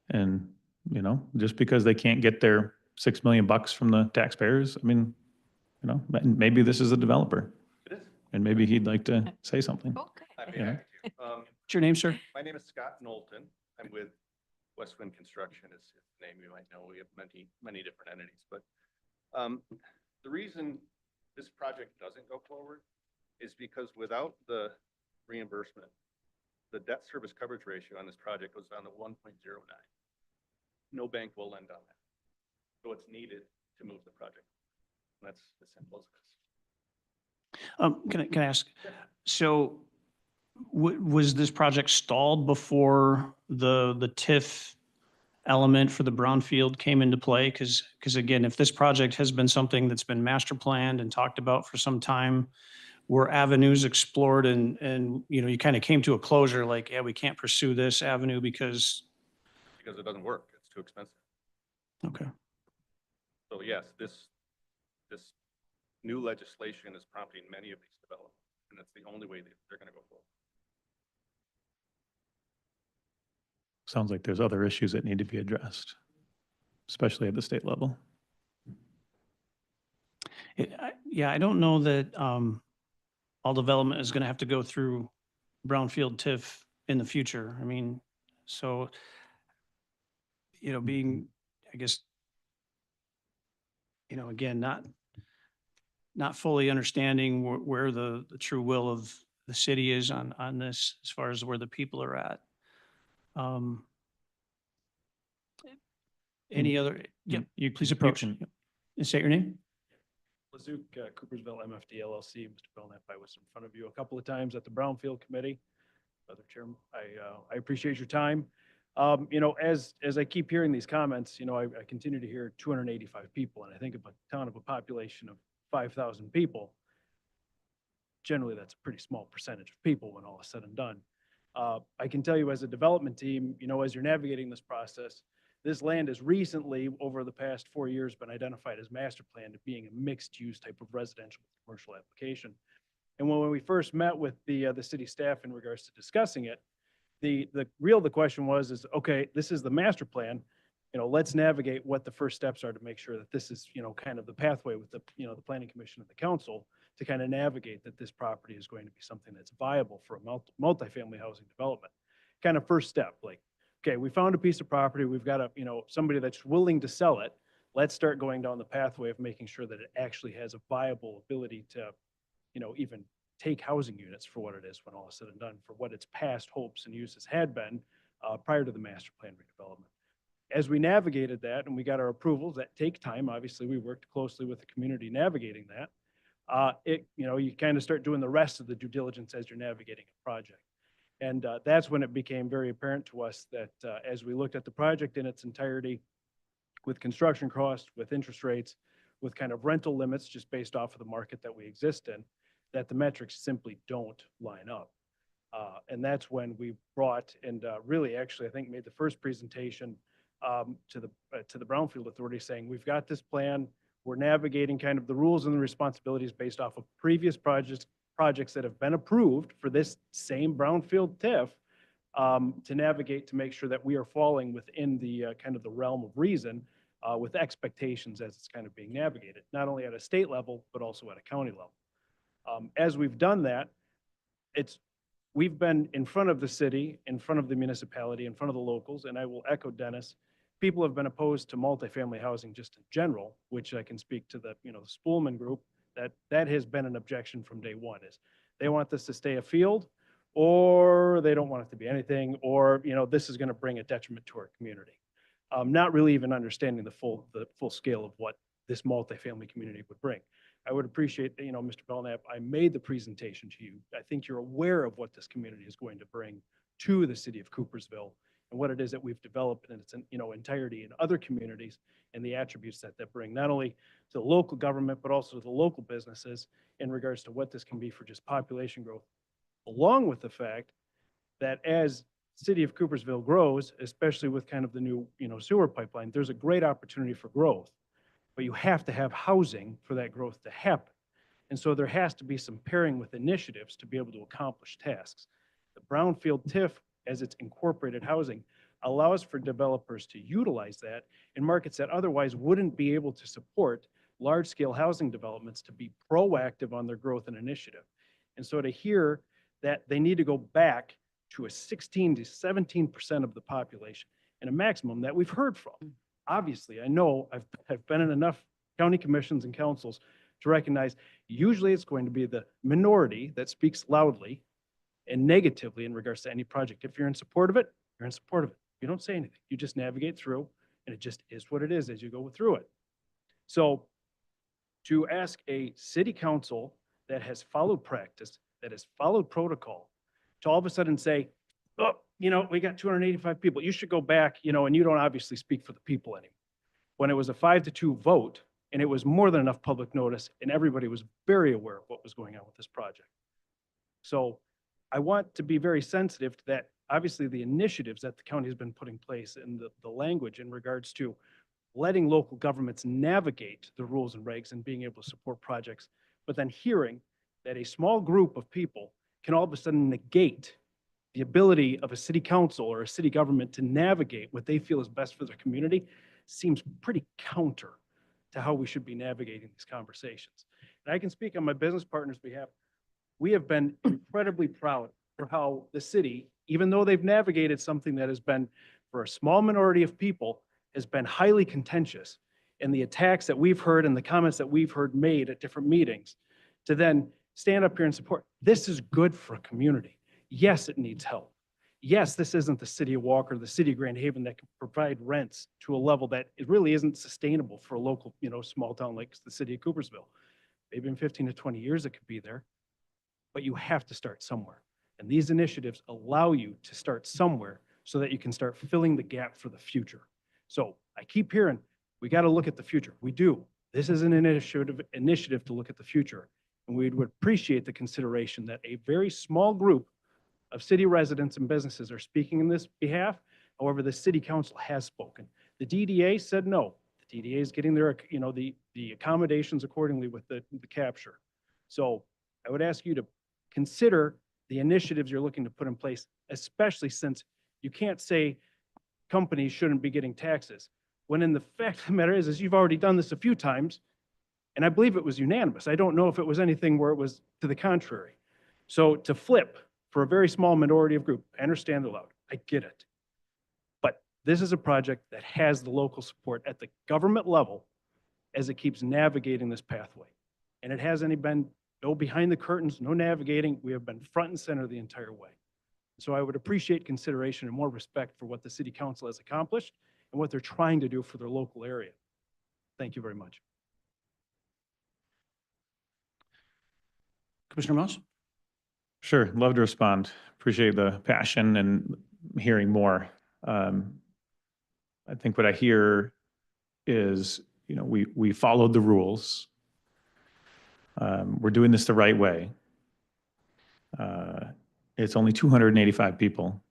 And, just because they can't get their $6 million from the taxpayers, I mean, maybe this is a developer. It is. And maybe he'd like to say something. I'd be Yeah. happy to. What's your name, sir? My name is Scott Knowlton. I'm with West Wind Construction is the name you might know. We have many different entities, but the reason this project doesn't go forward is because without the reimbursement, the debt service coverage ratio on this project goes down to 1.09. No bank will lend on that. So it's needed to move the project. That's as simple as this. Can I ask, so was this project stalled before the TIF element for the brownfield came into play? Because again, if this project has been something that's been master planned and talked about for some time, were avenues explored and you kind of came to a closure, like, yeah, we can't pursue this avenue because Because it doesn't work. It's too expensive. Okay. So yes, this new legislation is prompting many of these developments, and that's the only way that they're going to go forward. Sounds like there's other issues that need to be addressed, especially at the state level. Yeah, I don't know that all development is going to have to go through brownfield TIF in the future. I mean, so, being, I guess, again, not fully understanding where the true will of the city is on this, as far as where the people are at. Any other, yeah, You please approach. And state your name. Lazook, Coopersville MFD LLC. Mr. Belknap, I was in front of you a couple of times at the Brownfield Committee. Other Chairman, I appreciate your time. As I keep hearing these comments, I continue to hear 285 people, and I think of a town of a population of 5,000 people. Generally, that's a pretty small percentage of people when all is said and done. I can tell you as a development team, as you're navigating this process, this land has recently, over the past 4 years, been identified as master planned as being a mixed-use type of residential commercial application. And when we first met with the city staff in regards to discussing it, the question was, okay, this is the master plan. Let's navigate what the first steps are to make sure that this is, kind of the pathway with the planning commission and the council to kind of navigate that this property is going to be something that's viable for a multifamily housing development. Kind of first step, like, okay, we found a piece of property. We've got somebody that's willing to sell it. Let's start going down the pathway of making sure that it actually has a viable ability to, even take housing units for what it is when all is said and done, for what its past hopes and uses had been prior to the master plan redevelopment. As we navigated that and we got our approvals, that take time. Obviously, we worked closely with the community navigating that. You kind of start doing the rest of the due diligence as you're navigating a project. And that's when it became very apparent to us that as we looked at the project in its entirety, with construction costs, with interest rates, with kind of rental limits just based off of the market that we exist in, that the metrics simply don't line up. And that's when we brought and really actually, I think, made the first presentation to the Brownfield Authority saying, we've got this plan. We're navigating kind of the rules and the responsibilities based off of previous projects that have been approved for this same brownfield TIF to navigate to make sure that we are falling within the kind of the realm of reason with expectations as it's kind of being navigated, not only at a state level, but also at a county level. As we've done that, we've been in front of the city, in front of the municipality, in front of the locals, and I will echo Dennis. people have been opposed to multifamily housing just in general, which I can speak to the, the Spoolman group, that has been an objection from day one, is they want this to stay a field, or they don't want it to be anything, or, this is going to bring a detriment to our community. Not really even understanding the full scale of what this multifamily community would bring. I would appreciate, Mr. Belknap, I made the presentation to you. I think you're aware of what this community is going to bring to the city of Coopersville and what it is that we've developed in its, entirety in other communities and the attributes that bring not only to the local government, but also to the local businesses in regards to what this can be for just population growth, along with the fact that as city of Coopersville grows, especially with kind of the new, sewer pipeline, there's a great opportunity for growth, but you have to have housing for that growth to happen. And so there has to be some pairing with initiatives to be able to accomplish tasks. The Brownfield TIF, as it's incorporated housing, allows for developers to utilize that in markets that otherwise wouldn't be able to support large-scale housing developments to be proactive on their growth and initiative. And so to hear that they need to go back to a 16 to 17% of the population and a maximum that we've heard from. Obviously, I know I've been in enough county commissions and councils to recognize usually it's going to be the minority that speaks loudly and negatively in regards to any project. If you're in support of it, you're in support of it. You don't say anything. You just navigate through, and it just is what it is as you go through it. So to ask a city council that has followed practice, that has followed protocol, to all of a sudden say, oh, we got 285 people. You should go back, and you don't obviously speak for the people anymore. When it was a 5-2 vote, and it was more than enough public notice, and everybody was very aware of what was going on with this project. So I want to be very sensitive to that. Obviously, the initiatives that the county has been putting in place and the language in regards to letting local governments navigate the rules and regs and being able to support projects, but then hearing that a small group of people can all of a sudden negate the ability of a city council or a city government to navigate what they feel is best for their community seems pretty counter to how we should be navigating these conversations. And I can speak on my business partner's behalf. We have been incredibly proud for how the city, even though they've navigated something that has been, for a small minority of people, has been highly contentious, and the attacks that we've heard and the comments that we've heard made at different meetings, to then stand up here and support. This is good for a community. Yes, it needs help. Yes, this isn't the city of Walker, the city of Grand Haven that can provide rents to a level that it really isn't sustainable for a local, small town like the city of Coopersville. Maybe in 15 to 20 years it could be there, but you have to start somewhere. And these initiatives allow you to start somewhere so that you can start filling the gap for the future. So I keep hearing, we got to look at the future. We do. This is an initiative to look at the future. And we would appreciate the consideration that a very small group of city residents and businesses are speaking in this behalf. However, the city council has spoken. The DDA said no. The DDA is getting their, the accommodations accordingly with the capture. So I would ask you to consider the initiatives you're looking to put in place, especially since you can't say companies shouldn't be getting taxes, when in the fact of the matter is you've already done this a few times, and I believe it was unanimous. I don't know if it was anything where it was to the contrary. So to flip for a very small minority of group, I understand the loud, I get it. But this is a project that has the local support at the government level as it keeps navigating this pathway. And it hasn't been no behind the curtains, no navigating. We have been front and center the entire way. So I would appreciate consideration and more respect for what the city council has accomplished and what they're trying to do for their local area. Thank you very much. Commissioner Mouse? Sure, love to respond. Appreciate the passion and hearing more. I think what I hear is, we followed the rules. We're doing this the right way. It's only 285 people.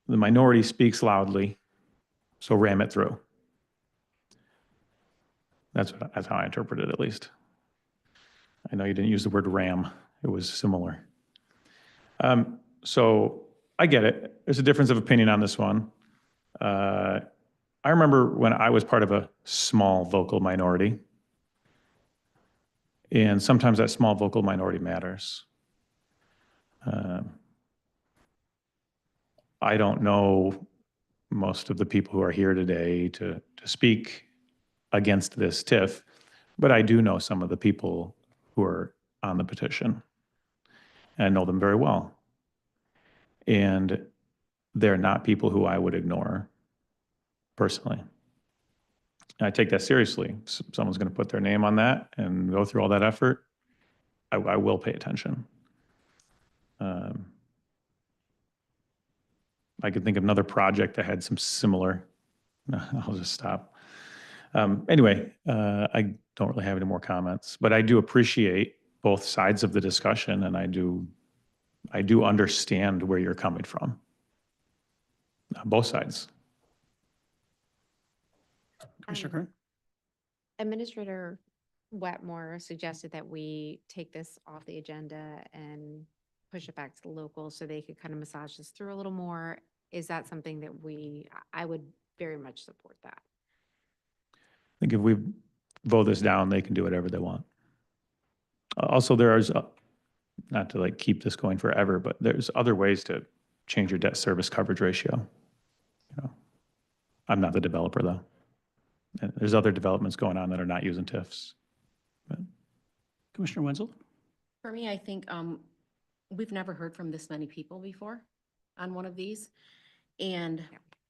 The minority speaks loudly, so ram it through. That's how I interpret it, at least. I know you didn't use the word ram. It was similar. So I get it. There's a difference of opinion on this one. I remember when I was part of a small vocal minority, and sometimes that small vocal minority matters. I don't know most of the people who are here today to speak against this TIF, but I do know some of the people who are on the petition. And I know them very well. And they're not people who I would ignore personally. And I take that seriously. Someone's going to put their name on that and go through all that effort. I will pay attention. I could think of another project that had some similar, no, I'll just stop. Anyway, I don't really have any more comments, but I do appreciate both sides of the discussion, and I do understand where you're coming from. Both sides. Commissioner Kern? Administrator Wetmore suggested that we take this off the agenda and push it back to the locals so they could kind of massage this through a little more. Is that something that I would very much support that? I think if we vote this down, they can do whatever they want. Also, there is, not to like keep this going forever, but there's other ways to change your debt service coverage ratio. You know, I'm not the developer though. And there's other developments going on that are not using TIFs. But. Commissioner Wenzel? For me, I think we've never heard from this many people before on one of these. And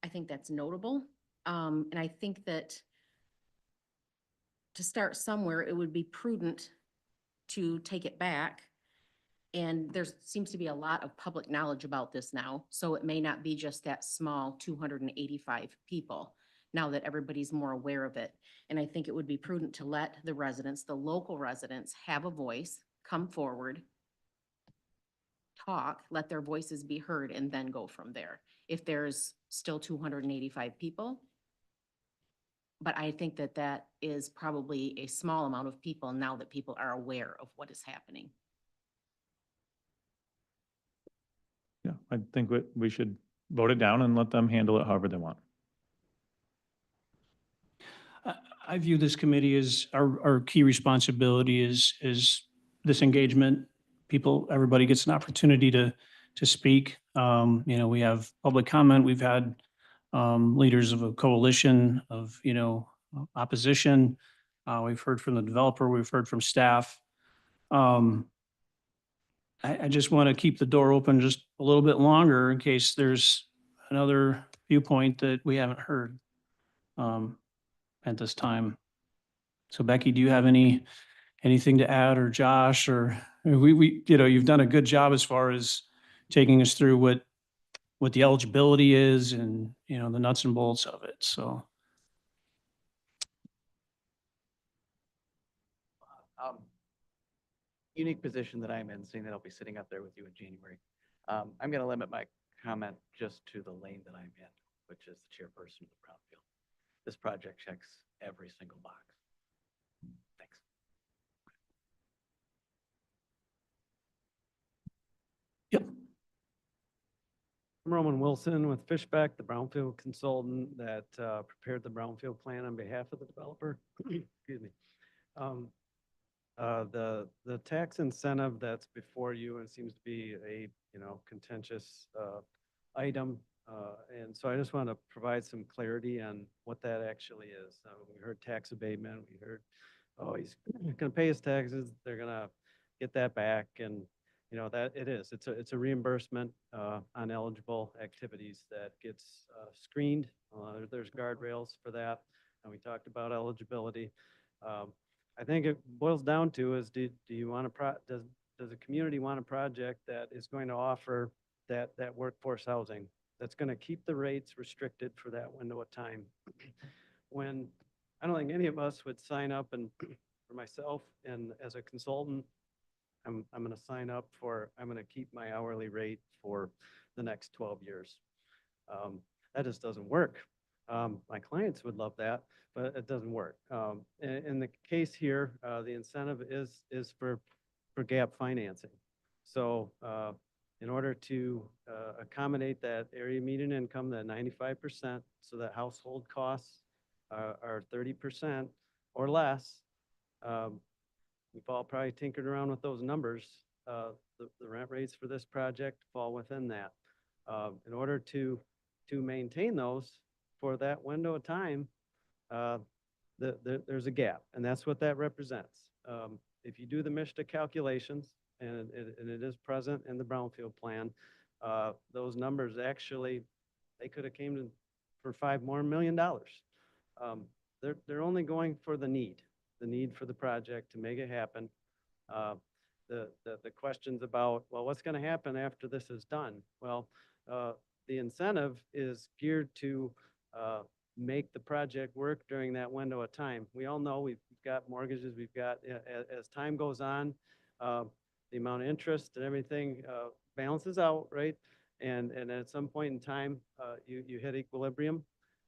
I think that's notable. And I think that to start somewhere, it would be prudent to take it back. And there seems to be a lot of public knowledge about this now. So it may not be just that small 285 people now that everybody's more aware of it. And I think it would be prudent to let the residents, the local residents, have a voice, come forward, talk, let their voices be heard, and then go from there. If there's still 285 people, but I think that that is probably a small amount of people now that people are aware of what is happening. Yeah, I think we should vote it down and let them handle it however they want. I view this committee as our key responsibility is this engagement. Everybody gets an opportunity to speak. You know, we have public comment. We've had leaders of a coalition of, you know, opposition. We've heard from the developer. We've heard from staff. I just want to keep the door open just a little bit longer in case there's another viewpoint that we haven't heard at this time. So Becky, do you have anything to add, or Josh, or we, you know, you've done a good job as far as taking us through what the eligibility is and, you know, the nuts and bolts of it. So. Unique position that I'm in, seeing that I'll be sitting up there with you in January. I'm going to limit my comment just to the lane that I'm in, which is the chairperson of the Brownfield. This project checks every single box. Thanks. Yep. I'm Roman Wilson with Fishback, the Brownfield consultant that prepared the Brownfield plan on behalf of the developer. Excuse me. The tax incentive that's before you, and seems to be a, you know, contentious item. And so I just want to provide some clarity on what that actually is. We heard tax abatement. We heard, oh, he's going to pay his taxes. They're going to get that back. And, you know, that it is. It's a reimbursement on eligible activities that gets screened. There's guardrails for that. And we talked about eligibility. I think it boils down to is, do you want does the community want a project that is going to offer that workforce housing that's going to keep the rates restricted for that window of time? When I don't think any of us would sign up, and for myself and as a consultant, I'm going to sign up for, I'm going to keep my hourly rate for the next 12 years. That just doesn't work. My clients would love that, but it doesn't work. In the case here, the incentive is for gap financing. So in order to accommodate that area median income, that 95%, so that household costs are 30% or less, we've all probably tinkered around with those numbers. The rent rates for this project fall within that. In order to to maintain those for that window of time, there's a gap, and that's what that represents. If you do the MSHDA calculations, and it is present in the Brownfield plan, those numbers actually, they could have came in for $5 more million. They're only going for the need for the project to make it happen. The questions about, well, what's going to happen after this is done? Well, the incentive is geared to make the project work during that window of time. We all know we've got mortgages, we've got, as time goes on, the amount of interest and everything balances out, right? And at some point in time, you hit equilibrium,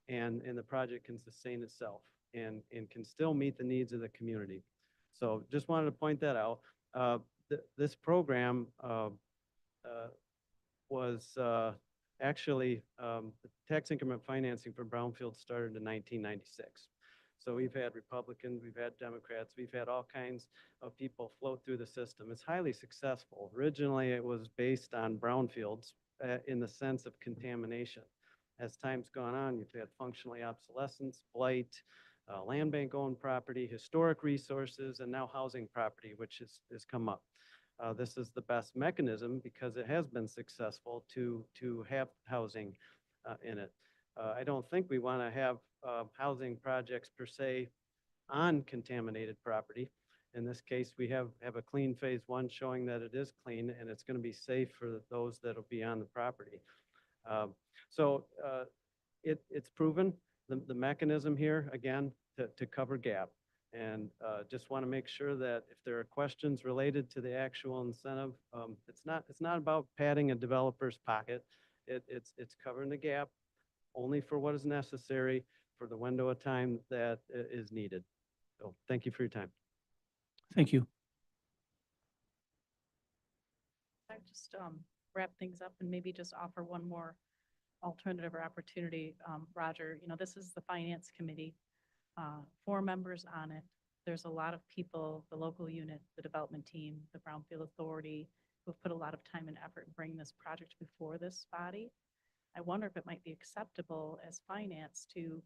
and the project can sustain itself and can still meet the needs of the community. So just wanted to point that out. This program was actually, the tax increment financing for Brownfield started in 1996. So we've had Republicans, we've had Democrats, we've had all kinds of people float through the system. It's highly successful. Originally, it was based on brownfields in the sense of contamination. As time's gone on, you've had functionally obsolescence, blight, land bank owned property, historic resources, and now housing property, which has come up. This is the best mechanism because it has been successful to have housing in it. I don't think we want to have housing projects per se on contaminated property. In this case, we have a clean phase one showing that it is clean and it's going to be safe for those that will be on the property. It's proven the mechanism here, again, to cover gap. And just want to make sure that if there are questions related to the actual incentive, it's not about padding a developer's pocket. It's covering the gap only for what is necessary for the window of time that is needed. So thank you for your time. Thank you. I just wrap things up and maybe just offer one more alternative or opportunity. Roger, this is the Finance Committee, 4 members on it. There's a lot of people, the local unit, the development team, the Brownfield Authority, who have put a lot of time and effort in bringing this project before this body. I wonder if it might be acceptable as finance to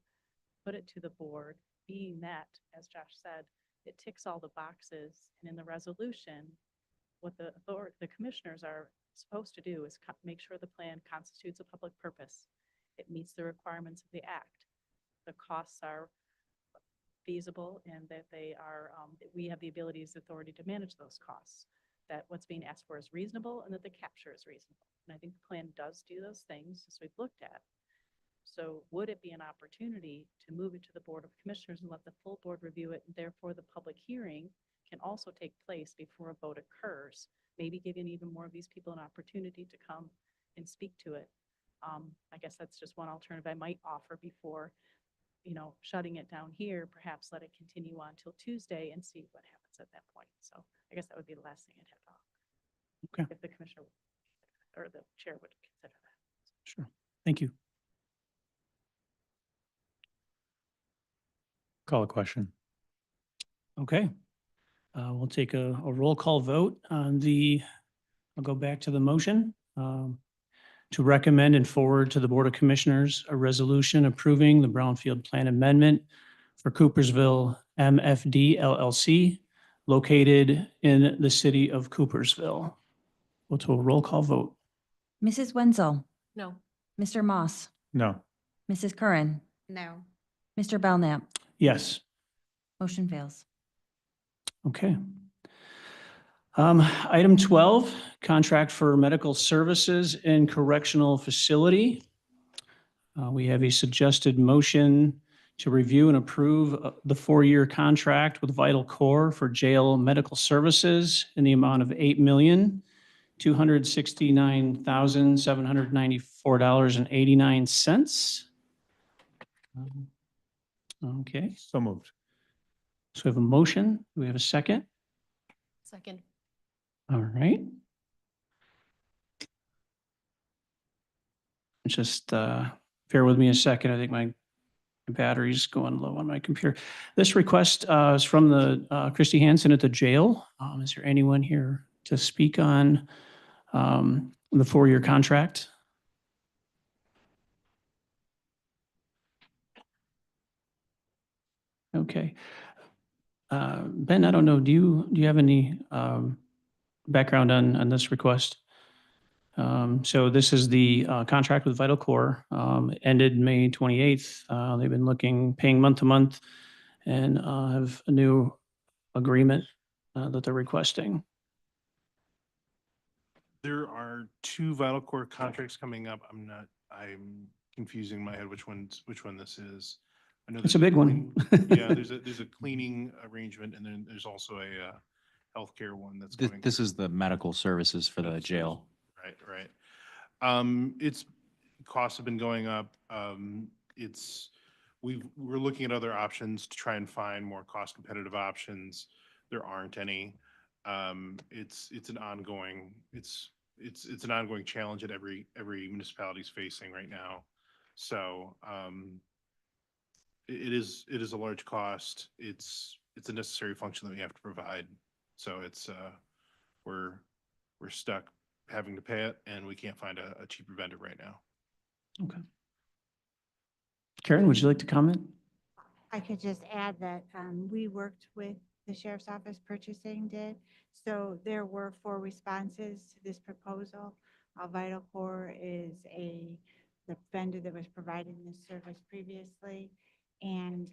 put it to the board, being that, as Josh said, it ticks all the boxes. And in the resolution, what the commissioners are supposed to do is make sure the plan constitutes a public purpose. It meets the requirements of the act. The costs are feasible and that they are, we have the abilities, authority to manage those costs, that what's being asked for is reasonable and that the capture is reasonable. And I think the plan does do those things as we've looked at. So would it be an opportunity to move it to the Board of Commissioners and let the full board review it, and therefore the public hearing can also take place before a vote occurs, maybe giving even more of these people an opportunity to come and speak to it. I guess that's just one alternative I might offer before, shutting it down here. Perhaps let it continue on till Tuesday and see what happens at that point. So I guess that would be the last thing I'd have to offer. Okay. If the commissioner or the chair would consider that. Sure. Thank you. Call a question. Okay. We'll take a roll call vote on I'll go back to the motion. To recommend and forward to the Board of Commissioners a resolution approving the Brownfield Plan Amendment for Coopersville MFD LLC located in the city of Coopersville. We'll do a roll call vote. Mrs. Wenzel, No. Mr. Moss, No. Mrs. Curran, No. Mr. Belknap. Yes. Motion fails. Okay. Item 12, contract for medical services in correctional facility. We have a suggested motion to review and approve the 4-year contract with Vital Core for jail medical services in the amount of $8,269,794.89. Okay, So moved. so we have a motion. Do we have a second? Second. All right. Just bear with me a second. I think my battery's going low on my computer. This request is from the Christy Hansen at the jail. Is there anyone here to speak on the 4-year contract? Okay. Ben, I don't know, do you have any background on this request? So this is the contract with Vital Core, ended May 28th. They've been paying month to month and have a new agreement that they're requesting. There are two Vital Core contracts coming up. I'm confusing in my head which one this is. I know It's a there's big one. Yeah, there's a cleaning arrangement, and then there's also a healthcare one that's going. This is the medical services for the jail. Right, right. It's, costs have been going up. We're looking at other options to try and find more cost competitive options. There aren't any. It's an ongoing challenge that every municipality is facing right now. So, it is a large cost. It's a necessary function that we have to provide. So we're stuck having to pay it, and we can't find a cheaper vendor right now. Okay. Karen, would you like to comment? I could just add that we worked with the Sheriff's Office purchasing did. So there were 4 responses to this proposal. Vital Core is the vendor that was providing this service previously. And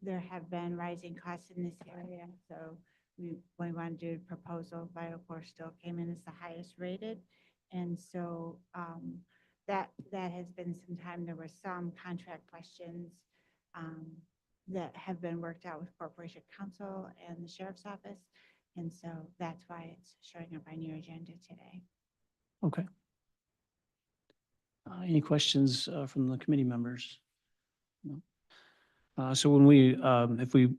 there have been rising costs in this area. So when we want to do a proposal, Vital Core still came in as the highest rated. And so that has been some time. There were some contract questions that have been worked out with Corporation Counsel and the Sheriff's Office. And so that's why it's showing up on your agenda today. Okay. Any questions from the committee members? No. So when if we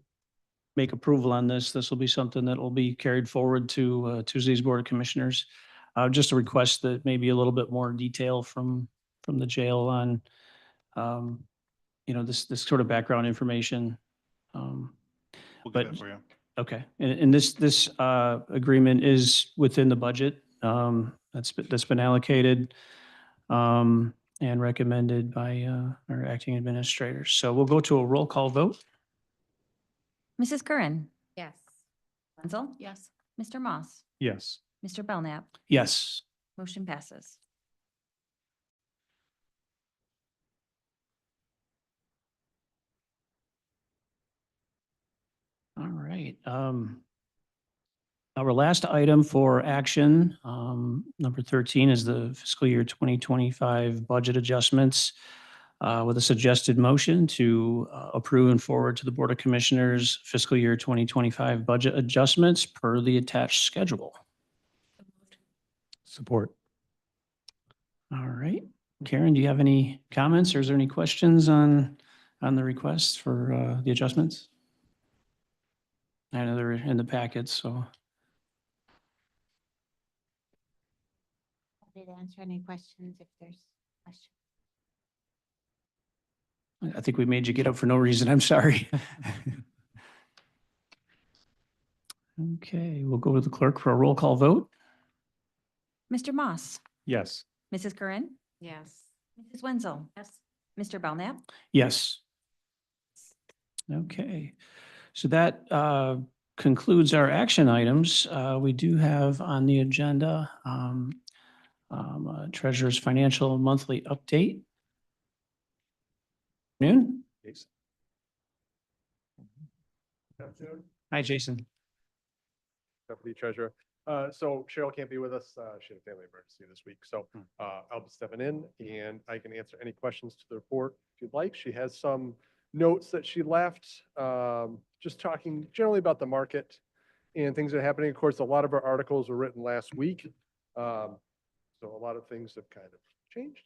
make approval on this, this will be something that will be carried forward to Tuesday's Board of Commissioners. Just a request that maybe a little bit more detail from the jail on, this sort of background information. We'll get that for you. Okay, and this agreement is within the budget that's been allocated and recommended by our acting administrators. So we'll go to a roll call vote. Mrs. Curran, Yes. Wenzel, Yes. Mr. Moss, Yes. Mr. Belknap, Yes. motion passes. All right. Our last item for action, number 13, is the fiscal year 2025 budget adjustments with a suggested motion to approve and forward to the Board of Commissioners fiscal year 2025 budget adjustments per the attached schedule. Support. All right. Karen, do you have any comments or is there any questions on the requests for the adjustments? I know they're in the packets, so. Happy to answer any questions if there's questions. I think we made you get up for no reason. I'm sorry. Okay, we'll go to the clerk for a roll call vote. Mr. Moss, Yes. Mrs. Curran, Yes. Mrs. Wenzel, Yes. Mr. Belknap, Yes. Okay, so that concludes our action items. We do have on the agenda Treasurer's Financial Monthly Update. Noon? Hi, Jason. Deputy Treasurer. So Cheryl can't be with us. She had a family emergency this week. So I'll be stepping in and I can answer any questions to the report if you'd like. She has some notes that she left, just talking generally about the market and things that are happening. Of course, a lot of our articles were written last week. So a lot of things have kind of changed.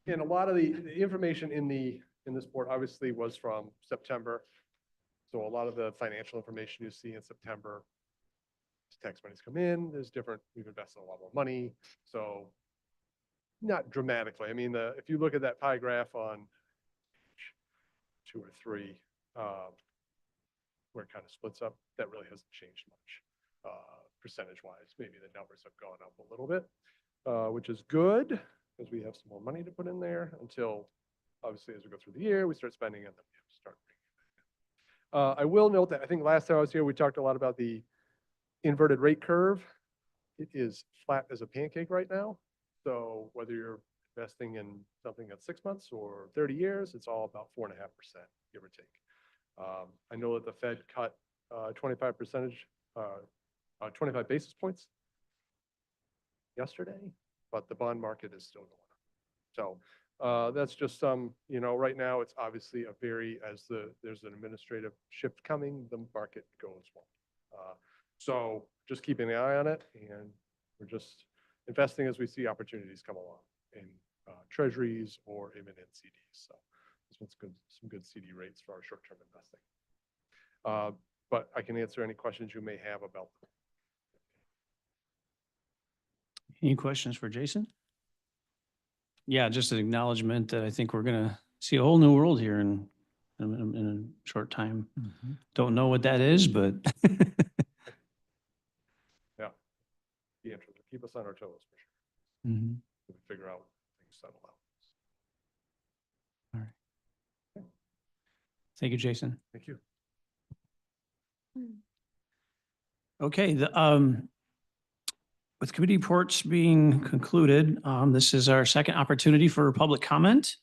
And a lot of the information in this report obviously was from September. So a lot of the financial information you see in September, as tax money's come in, there's different, we've invested a lot more money. So not dramatically. I mean, if you look at that pie graph on 2 or 3, where it kind of splits up, that really hasn't changed much percentage-wise. Maybe the numbers have gone up a little bit, which is good because we have some more money to put in there until, obviously, as we go through the year, we start spending and then we have to start bringing it I will note that I think last time I was here, we talked a lot about the inverted rate curve. It is flat as a pancake right now. So whether you're investing in something that's 6 months or 30 years, it's all about 4.5%, give or take. I know that the Fed cut 25 basis points yesterday, but the bond market is still going up. So that's just some, right now it's obviously there's an administrative shift coming, the market goes one. So just keeping an eye on it, and we're just investing as we see opportunities come along in treasuries or imminent CDs. So this one's good, some good CD rates for our short-term investing. But I can answer any questions you may have about them. Any questions for Jason? Yeah, just an acknowledgement that I think we're gonna see a whole new world here in a short time. Don't know what that is, but Yeah. Be interesting. Keep us on our toes for sure. Mhm. We figure out things settle out. Thank you, Jason. Thank you. Okay, with committee reports being concluded, this is our second opportunity for public comment.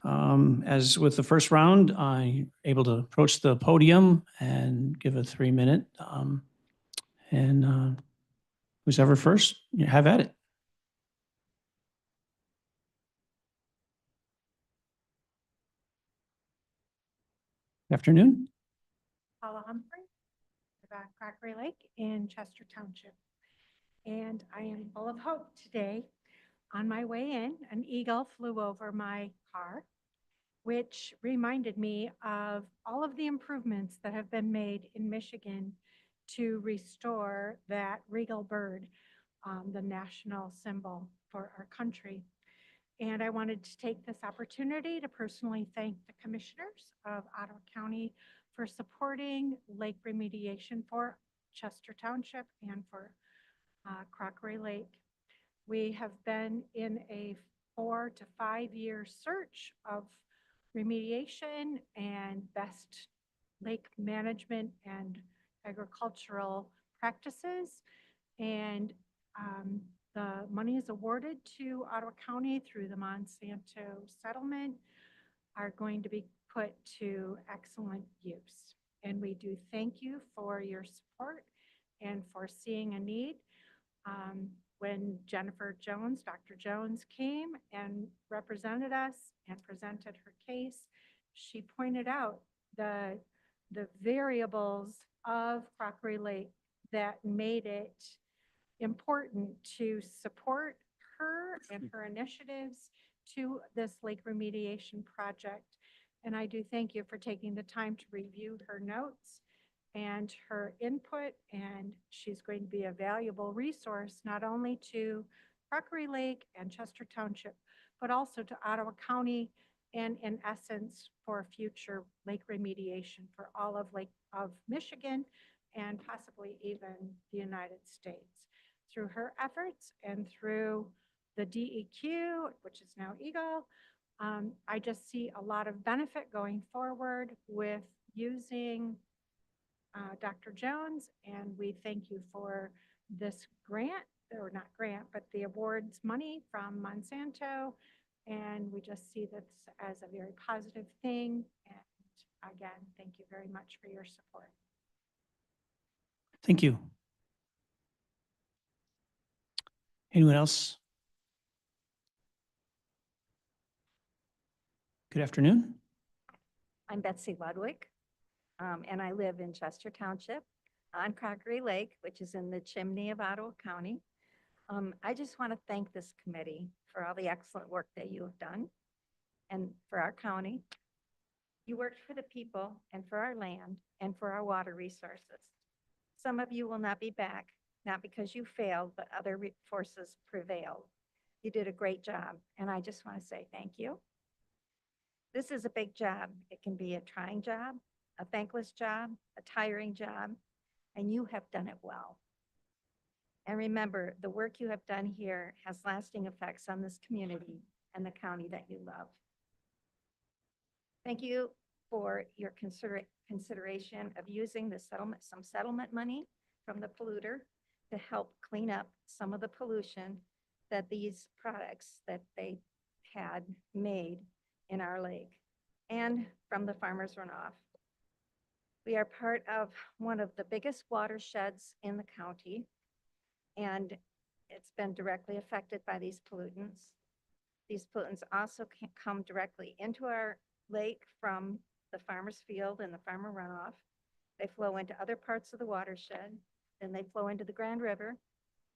As with the first round, I'm able to approach the podium and give a 3-minute. And who's ever first, you have at it. Afternoon. Paula Humphrey, about Crockery Lake in Chester Township. And I am full of hope today. On my way in, an eagle flew over my car, which reminded me of all of the improvements that have been made in Michigan to restore that regal bird, the national symbol for our country. And I wanted to take this opportunity to personally thank the commissioners of Ottawa County for supporting lake remediation for Chester Township and for Crockery Lake. We have been in a 4 to 5 year search of remediation and best lake management and agricultural practices. And the money is awarded to Ottawa County through the Monsanto settlement are going to be put to excellent use. And we do thank you for your support and for seeing a need. When Jennifer Jones, Dr. Jones came and represented us and presented her case, she pointed out the variables of Crockery Lake that made it important to support her and her initiatives to this lake remediation project. And I do thank you for taking the time to review her notes and her input. And she's going to be a valuable resource, not only to Crockery Lake and Chester Township, but also to Ottawa County and in essence for future lake remediation for all of Michigan and possibly even the United States. Through her efforts and through the DEQ, which is now EGLE, I just see a lot of benefit going forward with using Dr. Jones, and we thank you for this grant, or not grant, but the awards money from Monsanto, and we just see this as a very positive thing. And again, thank you very much for your support. Thank you. Anyone else? Good afternoon. I'm Betsy Ludwig, and I live in Chester Township on Crockery Lake, which is in the chimney of Ottawa County. I just want to thank this committee for all the excellent work that you have done and for our county. You worked for the people and for our land and for our water resources. Some of you will not be back, not because you failed, but other forces prevailed. You did a great job, and I just want to say thank you. This is a big job. It can be a trying job, a thankless job, a tiring job, and you have done it well. And remember, the work you have done here has lasting effects on this community and the county that you love. Thank you for your consideration of using the some settlement money from the polluter to help clean up some of the pollution that these products that they had made in our lake and from the farmer's runoff. We are part of one of the biggest watersheds in the county, and it's been directly affected by these pollutants. These pollutants also can come directly into our lake from the farmer's field and the farmer runoff. They flow into other parts of the watershed, then they flow into the Grand River,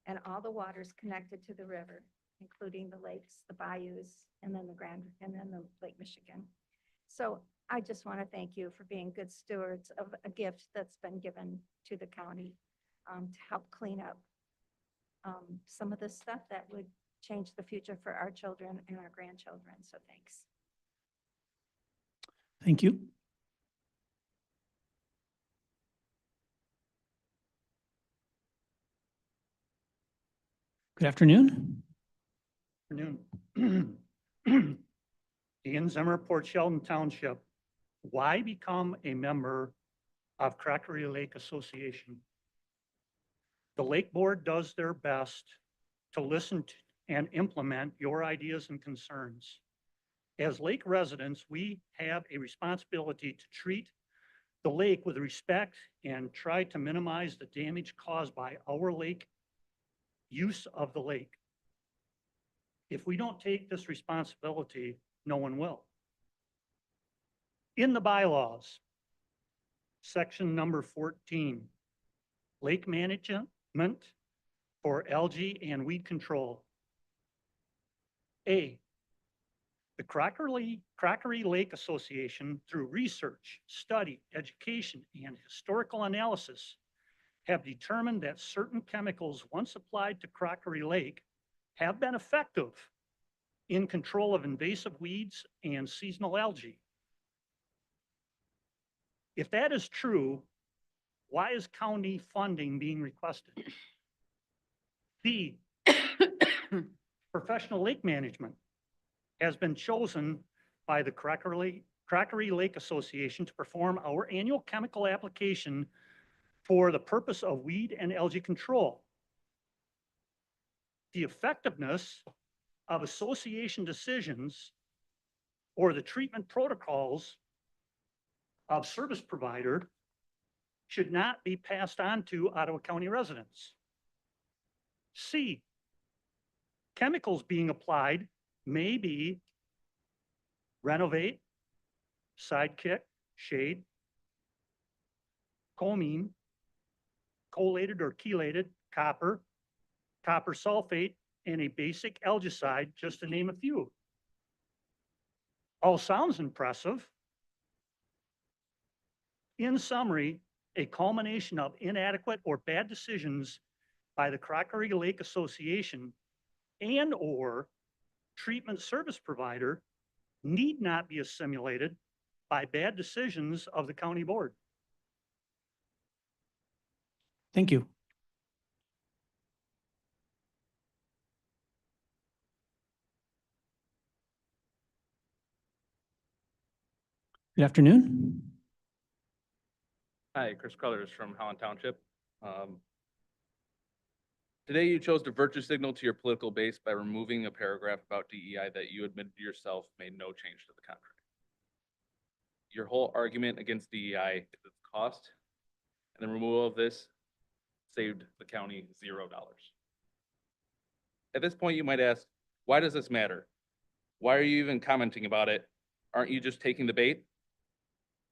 and all the waters connected to the river, including the lakes, the bayous, and then the Lake Michigan. So I just want to thank you for being good stewards of a gift that's been given to the county to help clean up some of this stuff that would change the future for our children and our grandchildren. So thanks. Thank you. Good afternoon. Afternoon. Ian Zimmer, Port Sheldon Township. Why become a member of Crackery Lake Association? The Lake Board does their best to listen to and implement your ideas and concerns. As lake residents, we have a responsibility to treat the lake with respect and try to minimize the damage caused by our lake use of the lake. If we don't take this responsibility, no one will. In the bylaws, section number 14, lake management for algae and weed control. A, the Crackery Lake Association, through research, study, education, and historical analysis, have determined that certain chemicals once applied to Crackery Lake have been effective in control of invasive weeds and seasonal algae. If that is true, why is county funding being requested? B, professional lake management has been chosen by the Crackery Lake Association to perform our annual chemical application for the purpose of weed and algae control. The effectiveness of association decisions or the treatment protocols of service provider should not be passed on to Ottawa County residents. C, chemicals being applied may be Renovate, Sidekick, Shade, Comine, collated or chelated copper, copper sulfate, and a basic algicide, just to name a few. All sounds impressive. In summary, a culmination of inadequate or bad decisions by the Crackery Lake Association and/or treatment service provider need not be assimilated by bad decisions of the county board. Thank you. Good afternoon. Hi, Chris Crothers from Holland Township. Today you chose to virtue signal to your political base by removing a paragraph about DEI that you admitted yourself made no change to the contract. Your whole argument against DEI is its cost, and the removal of this saved the county $0. At this point, you might ask, why does this matter? Why are you even commenting about it? Aren't you just taking the bait?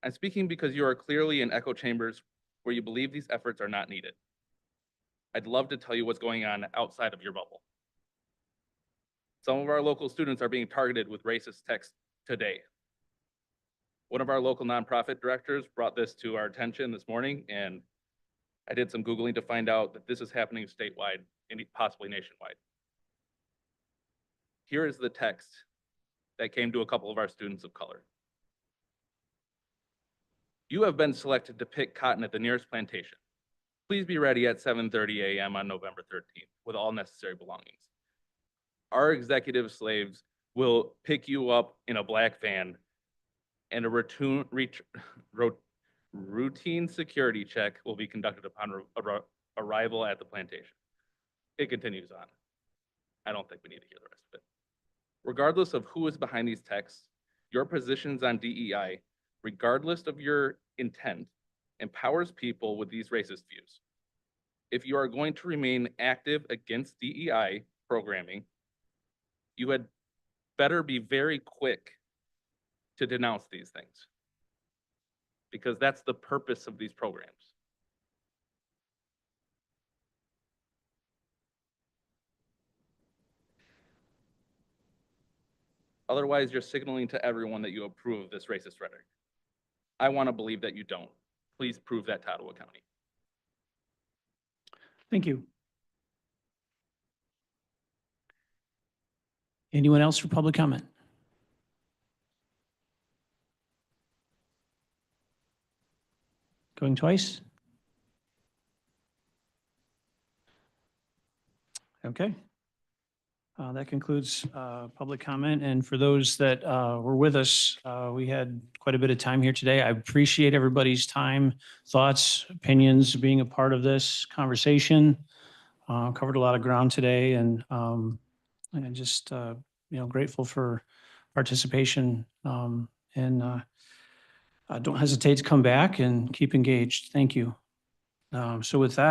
I'm speaking because you are clearly in echo chambers where you believe these efforts are not needed. I'd love to tell you what's going on outside of your bubble. Some of our local students are being targeted with racist text today. One of our local nonprofit directors brought this to our attention this morning, and I did some Googling to find out that this is happening statewide and possibly nationwide. Here is the text that came to a couple of our students of color. You have been selected to pick cotton at the nearest plantation. Please be ready at 7:30 a.m. on November 13th with all necessary belongings. Our executive slaves will pick you up in a black van and a routine security check will be conducted upon arrival at the plantation. It continues on. I don't think we need to hear the rest of it. Regardless of who is behind these texts, your positions on DEI, regardless of your intent, empowers people with these racist views. If you are going to remain active against DEI programming, you had better be very quick to denounce these things, because that's the purpose of these programs. Otherwise, you're signaling to everyone that you approve of this racist rhetoric. I want to believe that you don't. Please prove that to Ottawa County. Thank you. Anyone else for public comment? Going twice? Okay. That concludes public comment. And for those that were with us, we had quite a bit of time here today. I appreciate everybody's time, thoughts, opinions, being a part of this conversation. Covered a lot of ground today, and just grateful for participation. Don't hesitate to come back and keep engaged. Thank you. So with that.